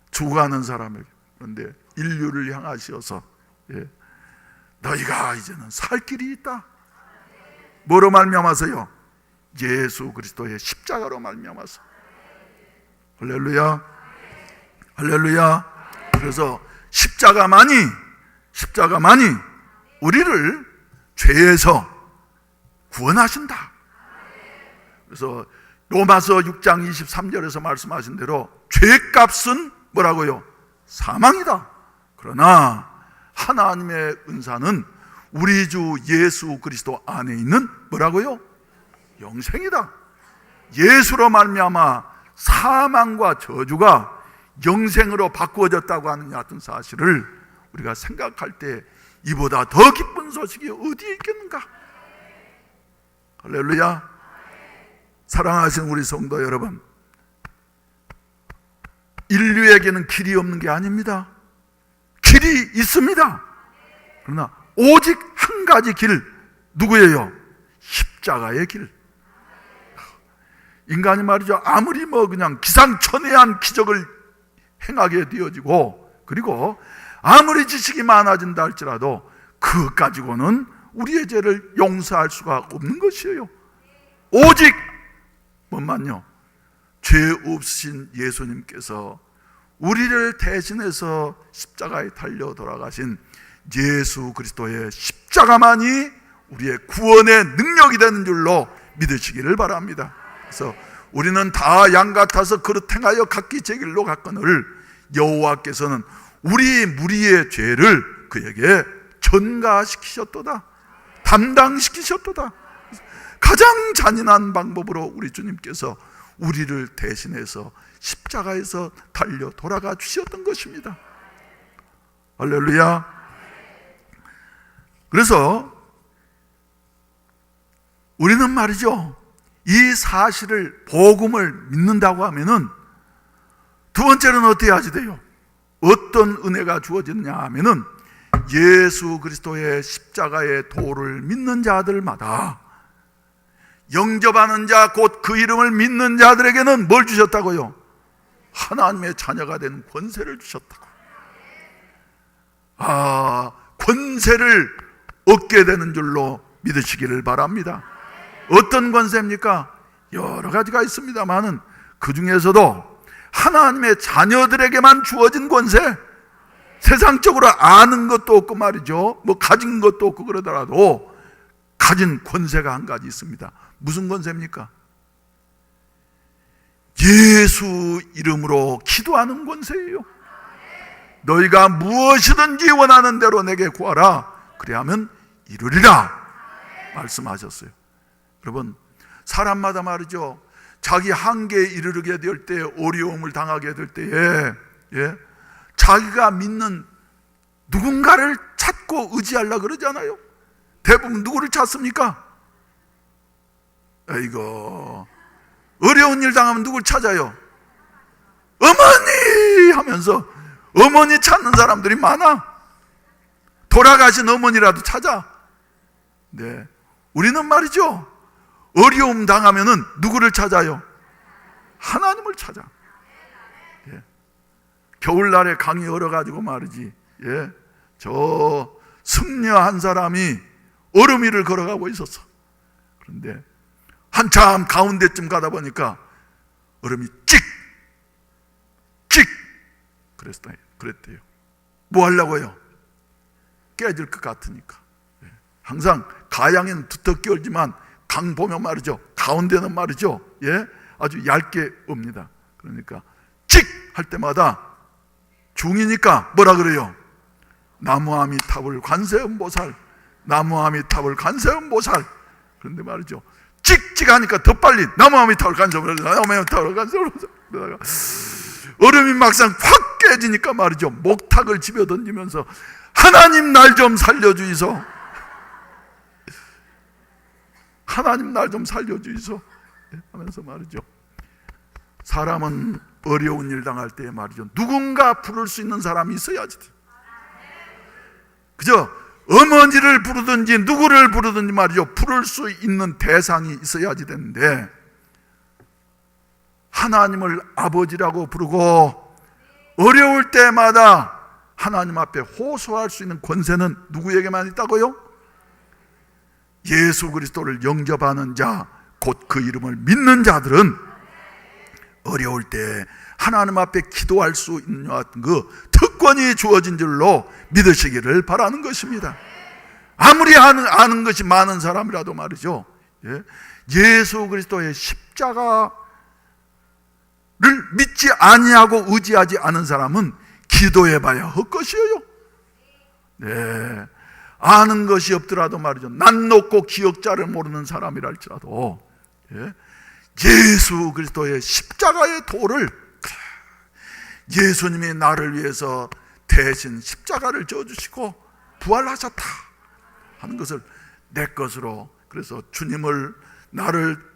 죽어가는 사람에게. 그런데 인류를 향하셔서 너희가 이제는 살 길이 있다. 뭐로 말미암아서요? 예수 그리스도의 십자가로 말미암아서. 할렐루야, 할렐루야. 그래서 십자가만이 우리를 죄에서 구원하신다. 그래서 로마서 6장 23절에서 말씀하신 대로 죄값은 뭐라고요? 사망이다. 그러나 하나님의 은사는 우리 주 예수 그리스도 안에 있는 뭐라고요? 영생이다. 예수로 말미암아 사망과 저주가 영생으로 바꾸어졌다고 하는 같은 사실을 우리가 생각할 때 이보다 더 기쁜 소식이 어디에 있겠는가? 할렐루야. 사랑하시는 우리 성도 여러분, 인류에게는 길이 없는 게 아닙니다. 길이 있습니다. 그러나 오직 한 가지 길, 누구예요? 십자가의 길. 인간이 말이죠, 아무리 그냥 기상천외한 기적을 행하게 되어지고, 그리고 아무리 지식이 많아진다 할지라도 그것 가지고는 우리의 죄를 용서할 수가 없는 것이에요. 오직 뭔만요? 죄 없으신 예수님께서 우리를 대신해서 십자가에 달려 돌아가신 예수 그리스도의 십자가만이 우리의 구원의 능력이 되는 줄로 믿으시기를 바랍니다. 그래서 우리는 다 양 같아서 그릇 행하여 각기 제 길로 갔거늘 여호와께서는 우리 무리의 죄를 그에게 전가시키셨도다, 담당시키셨도다. 가장 잔인한 방법으로 우리 주님께서 우리를 대신해서 십자가에서 달려 돌아가 주셨던 것입니다. 할렐루야. 그래서 우리는 말이죠, 이 사실을, 복음을 믿는다고 하면은 두 번째는 어떻게 하지 돼요? 어떤 은혜가 주어지느냐 하면은 예수 그리스도의 십자가의 도를 믿는 자들마다, 영접하는 자, 곧 그 이름을 믿는 자들에게는 뭘 주셨다고요? 하나님의 자녀가 되는 권세를 주셨다고. 권세를 얻게 되는 줄로 믿으시기를 바랍니다. 어떤 권세입니까? 여러 가지가 있습니다만은 그 중에서도 하나님의 자녀들에게만 주어진 권세, 세상적으로 아는 것도 없고 말이죠, 뭐 가진 것도 없고 그러더라도 가진 권세가 한 가지 있습니다. 무슨 권세입니까? 예수 이름으로 기도하는 권세예요. 너희가 무엇이든지 원하는 대로 내게 구하라, 그리하면 이루리라 말씀하셨어요. 여러분, 사람마다 말이죠, 자기 한계에 이르게 될 때, 어려움을 당하게 될 때에 자기가 믿는 누군가를 찾고 의지하려고 그러잖아요. 대부분 누구를 찾습니까? 이거 어려운 일 당하면 누굴 찾아요? 어머니 하면서 어머니 찾는 사람들이 많아. 돌아가신 어머니라도 찾아. 네, 우리는 말이죠, 어려움 당하면은 누구를 찾아요? 하나님을 찾아. 예. 겨울날에 강이 얼어가지고 말이지, 저 승려 한 사람이 얼음 위를 걸어가고 있었어. 그런데 한참 가운데쯤 가다 보니까 얼음이 찍 그랬대요. 뭐 하려고요? 깨질 것 같으니까. 항상 가양에는 두텁게 얼지만 강 보면 말이죠, 가운데는 말이죠, 아주 얇게 옵니다. 그러니까 찍 할 때마다 중이니까 뭐라 그래요? 나무아미타불 관세음보살, 나무아미타불 관세음보살. 그런데 말이죠, 찍찍하니까 더 빨리 나무아미타불 관세음보살, 나무아미타불 관세음보살. 그러다가 얼음이 막상 확 깨지니까 말이죠, 목탁을 집어 던지면서 하나님 날 좀 살려주이소, 하나님 날 좀 살려주이소 하면서 말이죠, 사람은 어려운 일 당할 때 말이죠, 누군가 부를 수 있는 사람이 있어야지. 그죠? 어머니를 부르든지 누구를 부르든지 말이죠, 부를 수 있는 대상이 있어야지 되는데, 하나님을 아버지라고 부르고 어려울 때마다 하나님 앞에 호소할 수 있는 권세는 누구에게만 있다고요? 예수 그리스도를 영접하는 자, 곧 그 이름을 믿는 자들은 어려울 때 하나님 앞에 기도할 수 있는 그 특권이 주어진 줄로 믿으시기를 바라는 것입니다. 아무리 아는 것이 많은 사람이라도 말이죠, 예수 그리스도의 십자가를 믿지 아니하고 의지하지 않은 사람은 기도해봐야 헛것이에요. 네, 아는 것이 없더라도 말이죠, 난 놓고 기억자를 모르는 사람이라 할지라도 예수 그리스도의 십자가의 도를, 예수님이 나를 위해서 대신 십자가를 져주시고 부활하셨다 하는 것을 내 것으로, 그래서 주님을,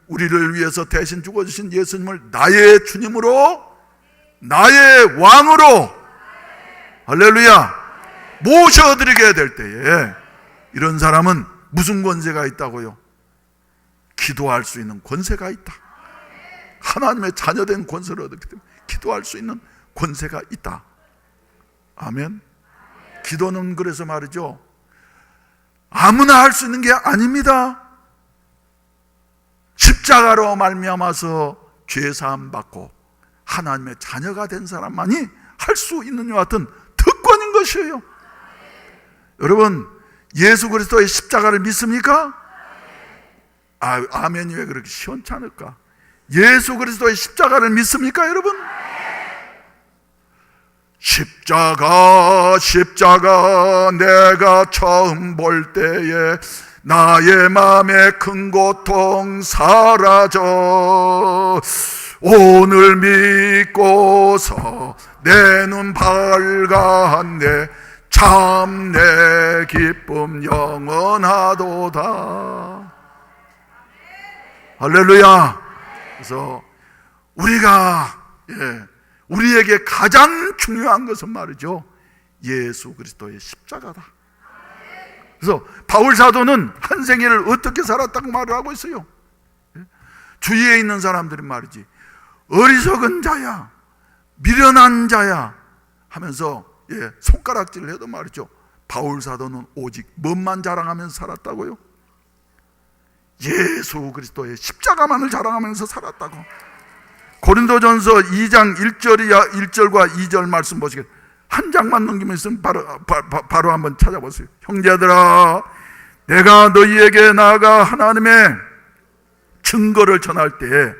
우리를 위해서 대신 죽어주신 예수님을 나의 주님으로, 나의 왕으로, 할렐루야, 모셔드리게 될 때에 이런 사람은 무슨 권세가 있다고요? 기도할 수 있는 권세가 있다. 하나님의 자녀된 권세를 얻었기 때문에 기도할 수 있는 권세가 있다. 아멘. 기도는 그래서 말이죠, 아무나 할 수 있는 게 아닙니다. 십자가로 말미암아서 죄 사함 받고 하나님의 자녀가 된 사람만이 할 수 있는 것 같은 특권인 것이에요. 여러분, 예수 그리스도의 십자가를 믿습니까? 아멘이 왜 그렇게 시원찮을까? 예수 그리스도의 십자가를 믿습니까, 여러분? 십자가 내가 처음 볼 때에 나의 마음에 큰 고통 사라져. 오늘 믿고서 내 눈 밝았네. 참 내 기쁨 영원하도다. 할렐루야. 그래서 우리에게 가장 중요한 것은 말이죠, 예수 그리스도의 십자가다. 그래서 바울 사도는 한 생애를 어떻게 살았다고 말을 하고 있어요. 주위에 있는 사람들이 말이지, 어리석은 자야, 미련한 자야 하면서 손가락질을 해도 말이죠, 바울 사도는 오직 뭔만 자랑하면서 살았다고요? 예수 그리스도의 십자가만을 자랑하면서 살았다고. 고린도전서 2장 1절과 2절 말씀 보시겠어요? 한 장만 넘기면 있으면 바로 한번 찾아보세요. 형제들아, 내가 너희에게 나아가 하나님의 증거를 전할 때에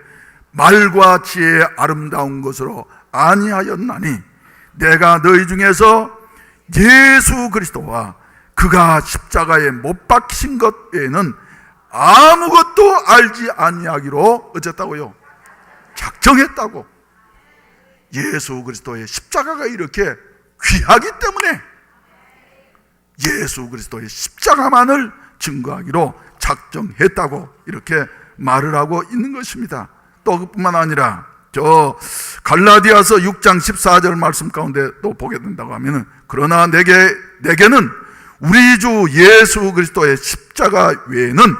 말과 지혜의 아름다운 것으로 아니하였나니, 내가 너희 중에서 예수 그리스도와 그가 십자가에 못 박히신 것 외에는 아무것도 알지 아니하기로 어쨌다고요? 작정했다고. 예수 그리스도의 십자가가 이렇게 귀하기 때문에 예수 그리스도의 십자가만을 증거하기로 작정했다고 이렇게 말을 하고 있는 것입니다. 또 그뿐만 아니라 저 갈라디아서 6장 14절 말씀 가운데 또 보게 된다고 하면은, 그러나 내게는 우리 주 예수 그리스도의 십자가 외에는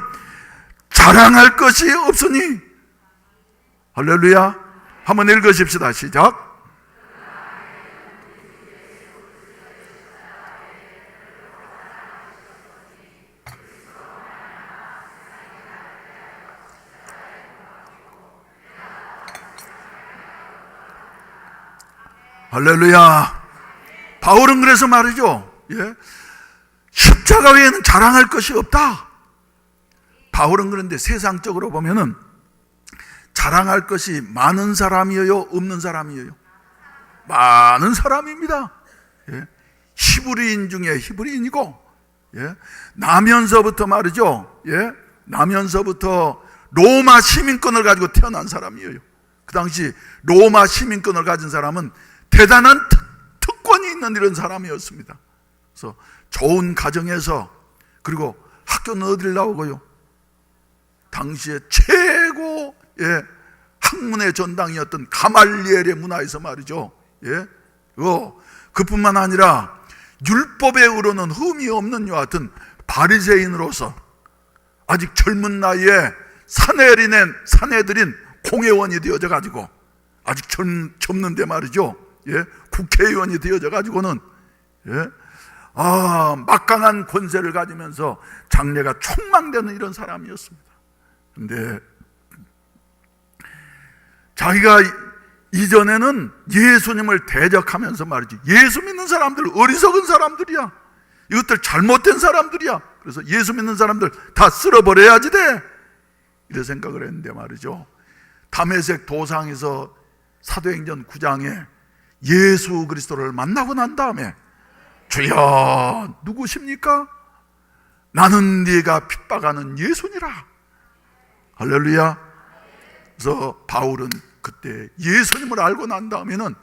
자랑할 것이 없으니. 할렐루야. 한번 읽으십시다. 시작. 할렐루야. 바울은 그래서 말이죠, 십자가 외에는 자랑할 것이 없다. 바울은 그런데 세상적으로 보면은 자랑할 것이 많은 사람이에요, 없는 사람이에요? 많은 사람입니다. 히브리인 중에 히브리인이고, 나면서부터 말이죠, 나면서부터 로마 시민권을 가지고 태어난 사람이에요. 그 당시 로마 시민권을 가진 사람은 대단한 특권이 있는 이런 사람이었습니다. 그래서 좋은 가정에서, 그리고 학교는 어디를 나오고요? 당시에 최고 학문의 전당이었던 가말리엘의 문화에서 말이죠. 그뿐만 아니라 율법에 의로는 흠이 없는 이와 같은 바리새인으로서 아직 젊은 나이에 사내들인 공회원이 되어져 가지고, 아직 젊는데 말이죠, 국회의원이 되어져 가지고는 막강한 권세를 가지면서 장래가 촉망되는 이런 사람이었습니다. 근데 자기가 이전에는 예수님을 대적하면서 말이지, 예수 믿는 사람들 어리석은 사람들이야, 이것들 잘못된 사람들이야, 그래서 예수 믿는 사람들 다 쓸어버려야지 돼, 이런 생각을 했는데 말이죠, 다메섹 도상에서 사도행전 9장에 예수 그리스도를 만나고 난 다음에, 주여 누구십니까? 나는 네가 핍박하는 예수니라. 할렐루야. 그래서 바울은 그때 예수님을 알고 난 다음에는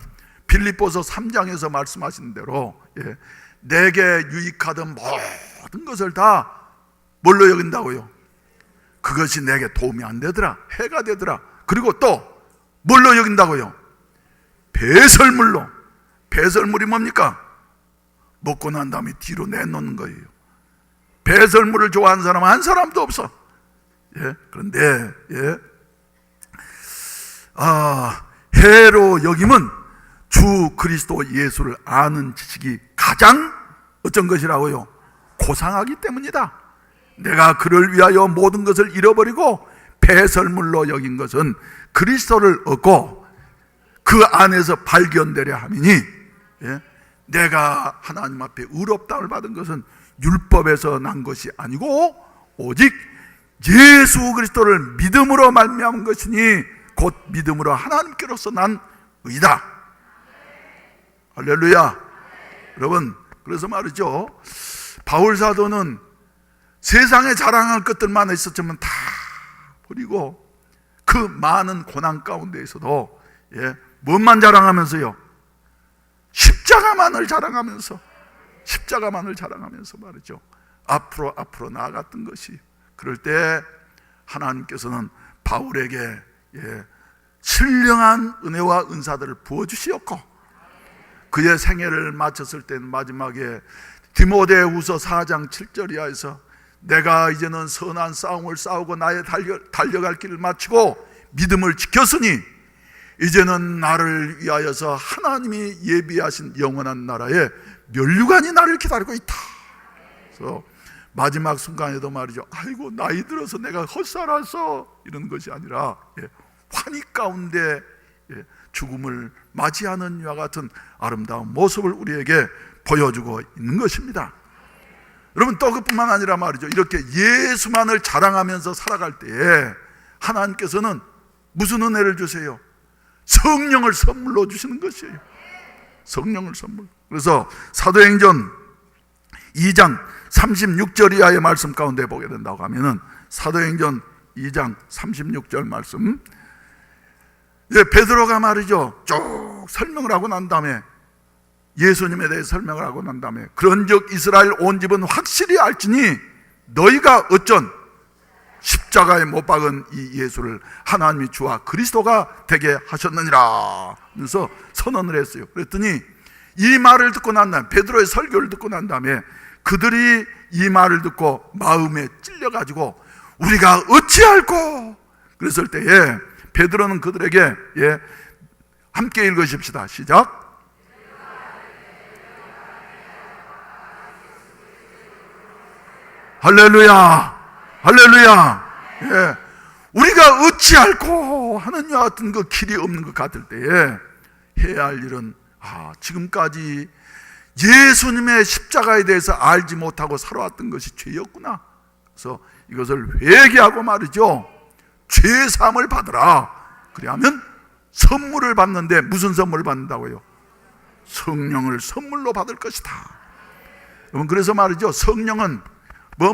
빌립보서 3장에서 말씀하신 대로 내게 유익하던 모든 것을 다 뭘로 여긴다고요? 그것이 내게 도움이 안 되더라, 해가 되더라. 그리고 또 뭘로 여긴다고요? 배설물로. 배설물이 뭡니까? 먹고 난 다음에 뒤로 내놓는 거예요. 배설물을 좋아하는 사람은 한 사람도 없어. 그런데 해로 여김은 주 그리스도 예수를 아는 지식이 가장 어떤 것이라고요? 고상하기 때문이다. 내가 그를 위하여 모든 것을 잃어버리고 배설물로 여긴 것은 그리스도를 얻고 그 안에서 발견되려 함이니, 예? 내가 하나님 앞에 의롭다함을 받은 것은 율법에서 난 것이 아니고 오직 예수 그리스도를 믿음으로 말미암은 것이니 곧 믿음으로 하나님께로서 난 의다. 할렐루야. 여러분, 그래서 말이죠, 바울 사도는 세상에 자랑할 것들만 있었지만 다 버리고 그 많은 고난 가운데에서도 무엇만 자랑하면서요? 십자가만을 자랑하면서 말이죠, 앞으로 나아갔던 것이. 그럴 때 하나님께서는 바울에게 신령한 은혜와 은사들을 부어주시었고, 그의 생애를 마쳤을 때는 마지막에 디모데후서 4장 7절 이하에서 내가 이제는 선한 싸움을 싸우고 나의 달려갈 길을 마치고 믿음을 지켰으니 이제는 나를 위하여서 하나님이 예비하신 영원한 나라에 면류관이 나를 기다리고 있다. 그래서 마지막 순간에도 말이죠, 아이고 나이 들어서 내가 헛살아서 이런 것이 아니라 환희 가운데 죽음을 맞이하는 이와 같은 아름다운 모습을 우리에게 보여주고 있는 것입니다. 여러분, 또 그뿐만 아니라 말이죠, 이렇게 예수만을 자랑하면서 살아갈 때에 하나님께서는 무슨 은혜를 주세요? 성령을 선물로 주시는 것이에요. 성령을 선물. 그래서 사도행전 2장 36절 이하의 말씀 가운데 보게 된다고 하면은, 사도행전 2장 36절 말씀, 베드로가 말이죠, 쭉 설명을 하고 난 다음에, 예수님에 대해 설명을 하고 난 다음에, 그런즉 이스라엘 온 집은 확실히 알지니 너희가 어쩐 십자가에 못 박은 이 예수를 하나님이 주와 그리스도가 되게 하셨느니라 그래서 선언을 했어요. 그랬더니 이 말을 듣고 난 다음에, 베드로의 설교를 듣고 난 다음에 그들이 이 말을 듣고 마음에 찔려가지고 우리가 어찌할꼬 그랬을 때에 베드로는 그들에게 함께 읽으십시다. 시작. 할렐루야, 할렐루야. 우리가 어찌할꼬 하는 이와 같은 그 길이 없는 것 같을 때에 해야 할 일은, 지금까지 예수님의 십자가에 대해서 알지 못하고 살아왔던 것이 죄였구나. 그래서 이것을 회개하고 말이죠, 죄사함을 받으라. 그래야면 선물을 받는데, 무슨 선물을 받는다고요? 성령을 선물로 받을 것이다. 여러분, 그래서 말이죠, 성령은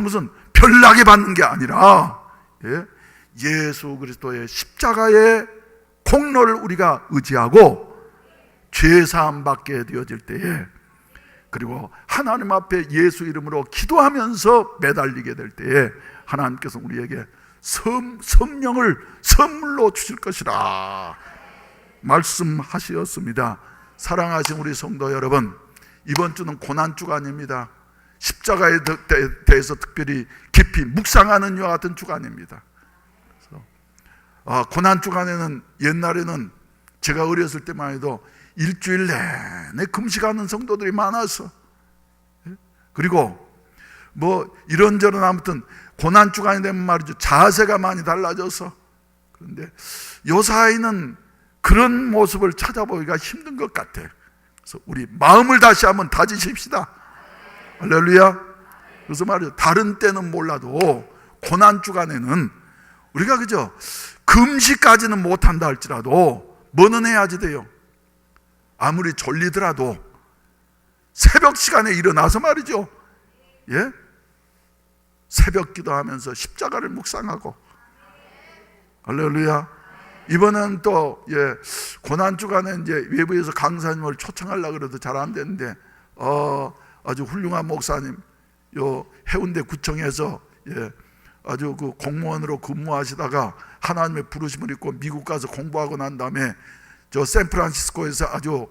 무슨 별나게 받는 게 아니라 예수 그리스도의 십자가의 공로를 우리가 의지하고 죄사함 받게 되어질 때에, 그리고 하나님 앞에 예수 이름으로 기도하면서 매달리게 될 때에 하나님께서 우리에게 성령을 선물로 주실 것이라 말씀하셨습니다. 사랑하신 우리 성도 여러분, 이번 주는 고난주간입니다. 십자가에 대해서 특별히 깊이 묵상하는 이와 같은 주간입니다. 고난주간에는, 옛날에는 제가 어렸을 때만 해도 일주일 내내 금식하는 성도들이 많아서, 그리고 이런저런 아무튼 고난주간이 되면 말이죠, 자세가 많이 달라져서, 그런데 요사이는 그런 모습을 찾아보기가 힘든 것 같아. 그래서 우리 마음을 다시 한번 다지십시다. 할렐루야. 그래서 말이죠, 다른 때는 몰라도 고난주간에는 우리가 그저 금식까지는 못한다 할지라도 뭐는 해야지 돼요? 아무리 졸리더라도 새벽 시간에 일어나서 말이죠, 새벽 기도하면서 십자가를 묵상하고. 할렐루야. 이번엔 또 고난주간에 이제 외부에서 강사님을 초청하려고 그래도 잘 안 되는데, 아주 훌륭한 목사님, 해운대 구청에서 아주 그 공무원으로 근무하시다가 하나님의 부르심을 입고 미국 가서 공부하고 난 다음에 저 샌프란시스코에서 아주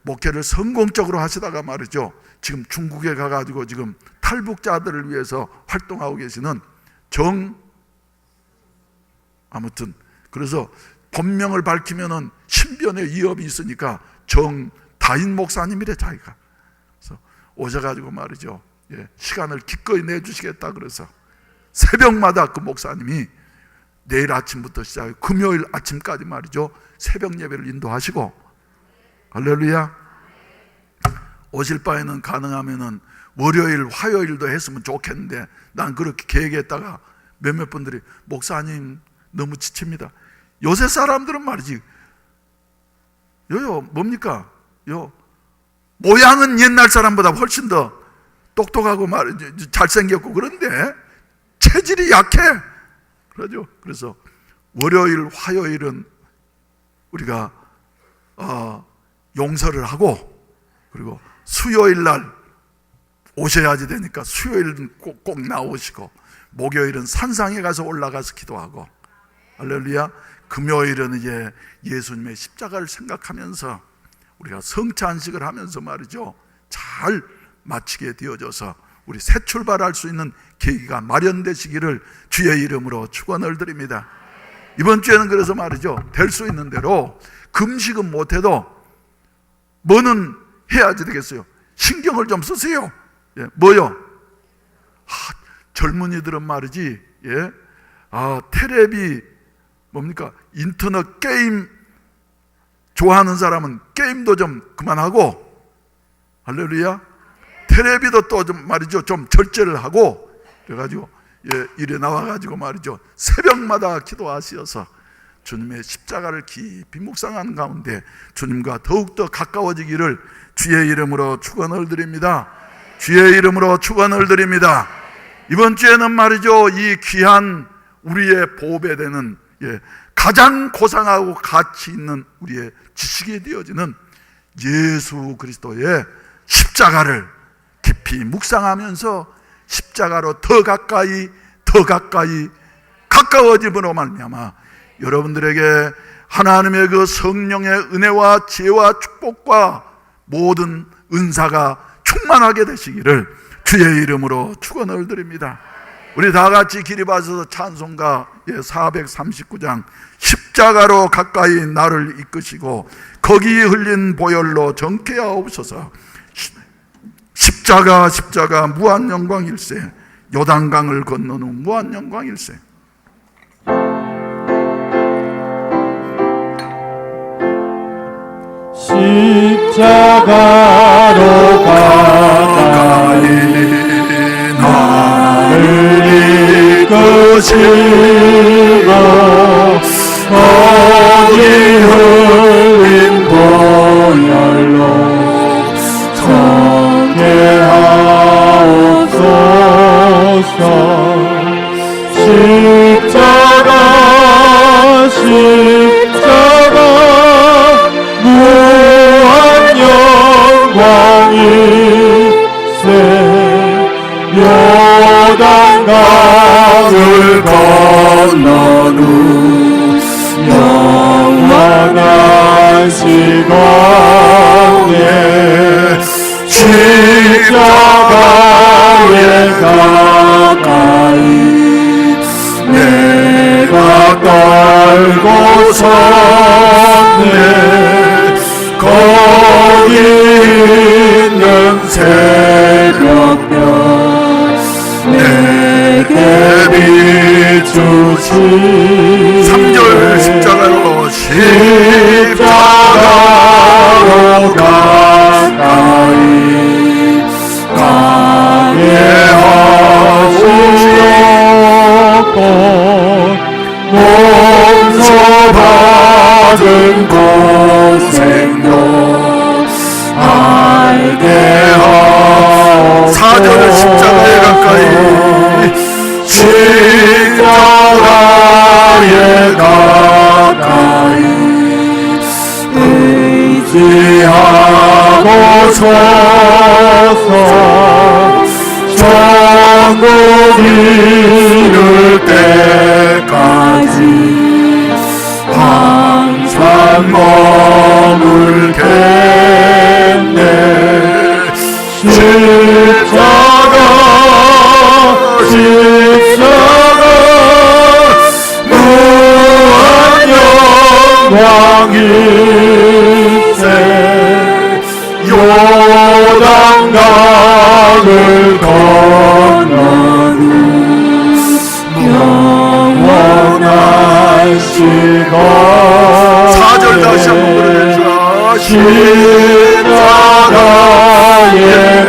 목회를 성공적으로 하시다가 말이죠, 지금 중국에 가가지고 지금 탈북자들을 위해서 활동하고 계시는 아무튼 그래서 본명을 밝히면은 신변의 위협이 있으니까 정다인 목사님이래, 자기가. 그래서 오셔가지고 말이죠, 시간을 기꺼이 내주시겠다 그래서 새벽마다 그 목사님이 내일 아침부터 시작해 금요일 아침까지 말이죠, 새벽 예배를 인도하시고. 할렐루야. 오실 바에는 가능하면은 월요일, 화요일도 했으면 좋겠는데 난 그렇게 계획했다가 몇몇 분들이 목사님 너무 지칩니다. 요새 사람들은 말이지 뭡니까? 모양은 옛날 사람보다 훨씬 더 똑똑하고 잘생겼고 그런데 체질이 약해. 그러죠. 그래서 월요일, 화요일은 우리가 용서를 하고, 그리고 수요일 날 오셔야지 되니까 수요일은 꼭 나오시고, 목요일은 산상에 가서 올라가서 기도하고, 할렐루야. 금요일은 이제 예수님의 십자가를 생각하면서 우리가 성찬식을 하면서 말이죠, 잘 마치게 되어져서 우리 새 출발할 수 있는 계기가 마련되시기를 주의 이름으로 축원을 드립니다. 이번 주에는 그래서 말이죠, 될 수 있는 대로 금식은 못해도 뭐는 해야지 되겠어요. 신경을 좀 쓰세요. 뭐요? 젊은이들은 말이지, 텔레비 뭡니까? 인터넷 게임 좋아하는 사람은 게임도 좀 그만하고, 할렐루야. 텔레비도 또 좀 말이죠, 좀 절제를 하고, 그래가지고 이래 나와가지고 말이죠, 새벽마다 기도하시어서 주님의 십자가를 깊이 묵상하는 가운데 주님과 더욱더 가까워지기를 주의 이름으로 축원을 드립니다. 주의 이름으로 축원을 드립니다. 이번 주에는 말이죠, 이 귀한 우리의 보배 되는 가장 고상하고 가치 있는 우리의 지식이 되어지는 예수 그리스도의 십자가를 깊이 묵상하면서 십자가로 더 가까이 가까워짐으로 말미암아 여러분들에게 하나님의 그 성령의 은혜와 지혜와 축복과 모든 은사가 충만하게 되시기를 주의 이름으로 축원을 드립니다. 우리 다 같이 기립하셔서 찬송가 439장 십자가로 가까이 나를 이끄시고 거기 흘린 보혈로 정케 하옵소서. 십자가 무한 영광일세. 요단강을 건넌 후 무한 영광일세. 십자가로 가까이 나를 이끄시고 거기 흘린 보혈로 정케하옵소서. 십자가 무한 영광일세. 요단강을 건넌 후 영원한 시간에 십자가에 가까이 내가 떨고 섰네. 거기 있는 새벽별 내게 비추시. 3절 십자가로 가까이 가게 하시옵고 용서받은 고생도 알게 하옵소서. 4절 십자가에 가까이 십자가에 가까이 의지하고 서서 천국 이룰 때까지 항상 머물겠네. 십자가 무한 영광일세. 요단강을 건넌 후 영원한 시간. 4절 다시 한번 부르겠습니다. 십자가에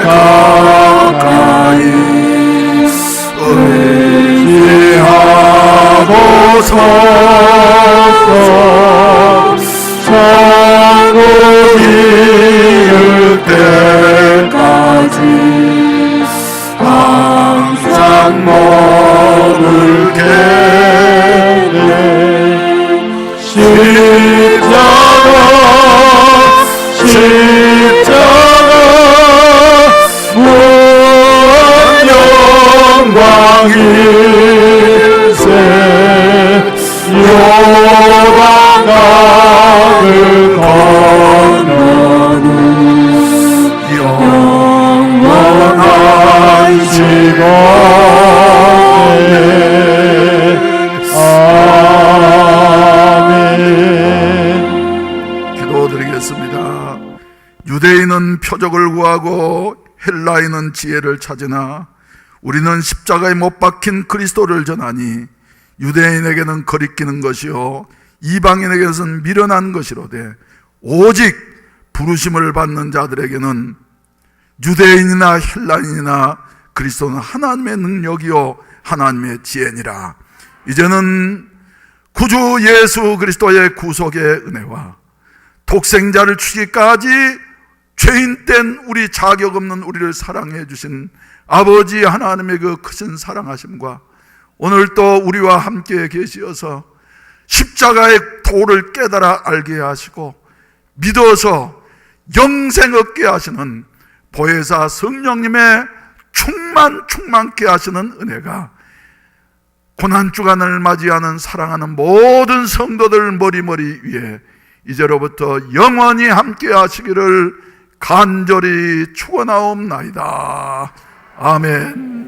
가까이 의지하고 서서 천국 이을 때까지 항상 머물게 십자가 무한 영광일세 요단강을 건너는 영원한 시간에 아멘. 기도드리겠습니다. 유대인은 표적을 구하고 헬라인은 지혜를 찾으나 우리는 십자가에 못 박힌 그리스도를 전하니 유대인에게는 거리끼는 것이요 이방인에게는 미련한 것이로되 오직 부르심을 받는 자들에게는 유대인이나 헬라인이나 그리스도는 하나님의 능력이요 하나님의 지혜니라. 이제는 구주 예수 그리스도의 구속의 은혜와 독생자를 주기까지 죄인 된 우리 자격 없는 우리를 사랑해 주신 아버지 하나님의 그 크신 사랑하심과 오늘 또 우리와 함께 계시어서 십자가의 도를 깨달아 알게 하시고 믿어서 영생 얻게 하시는 보혜사 성령님의 충만케 하시는 은혜가 고난주간을 맞이하는 사랑하는 모든 성도들 머리머리 위에 이제로부터 영원히 함께 하시기를 간절히 축원하옵나이다. 아멘.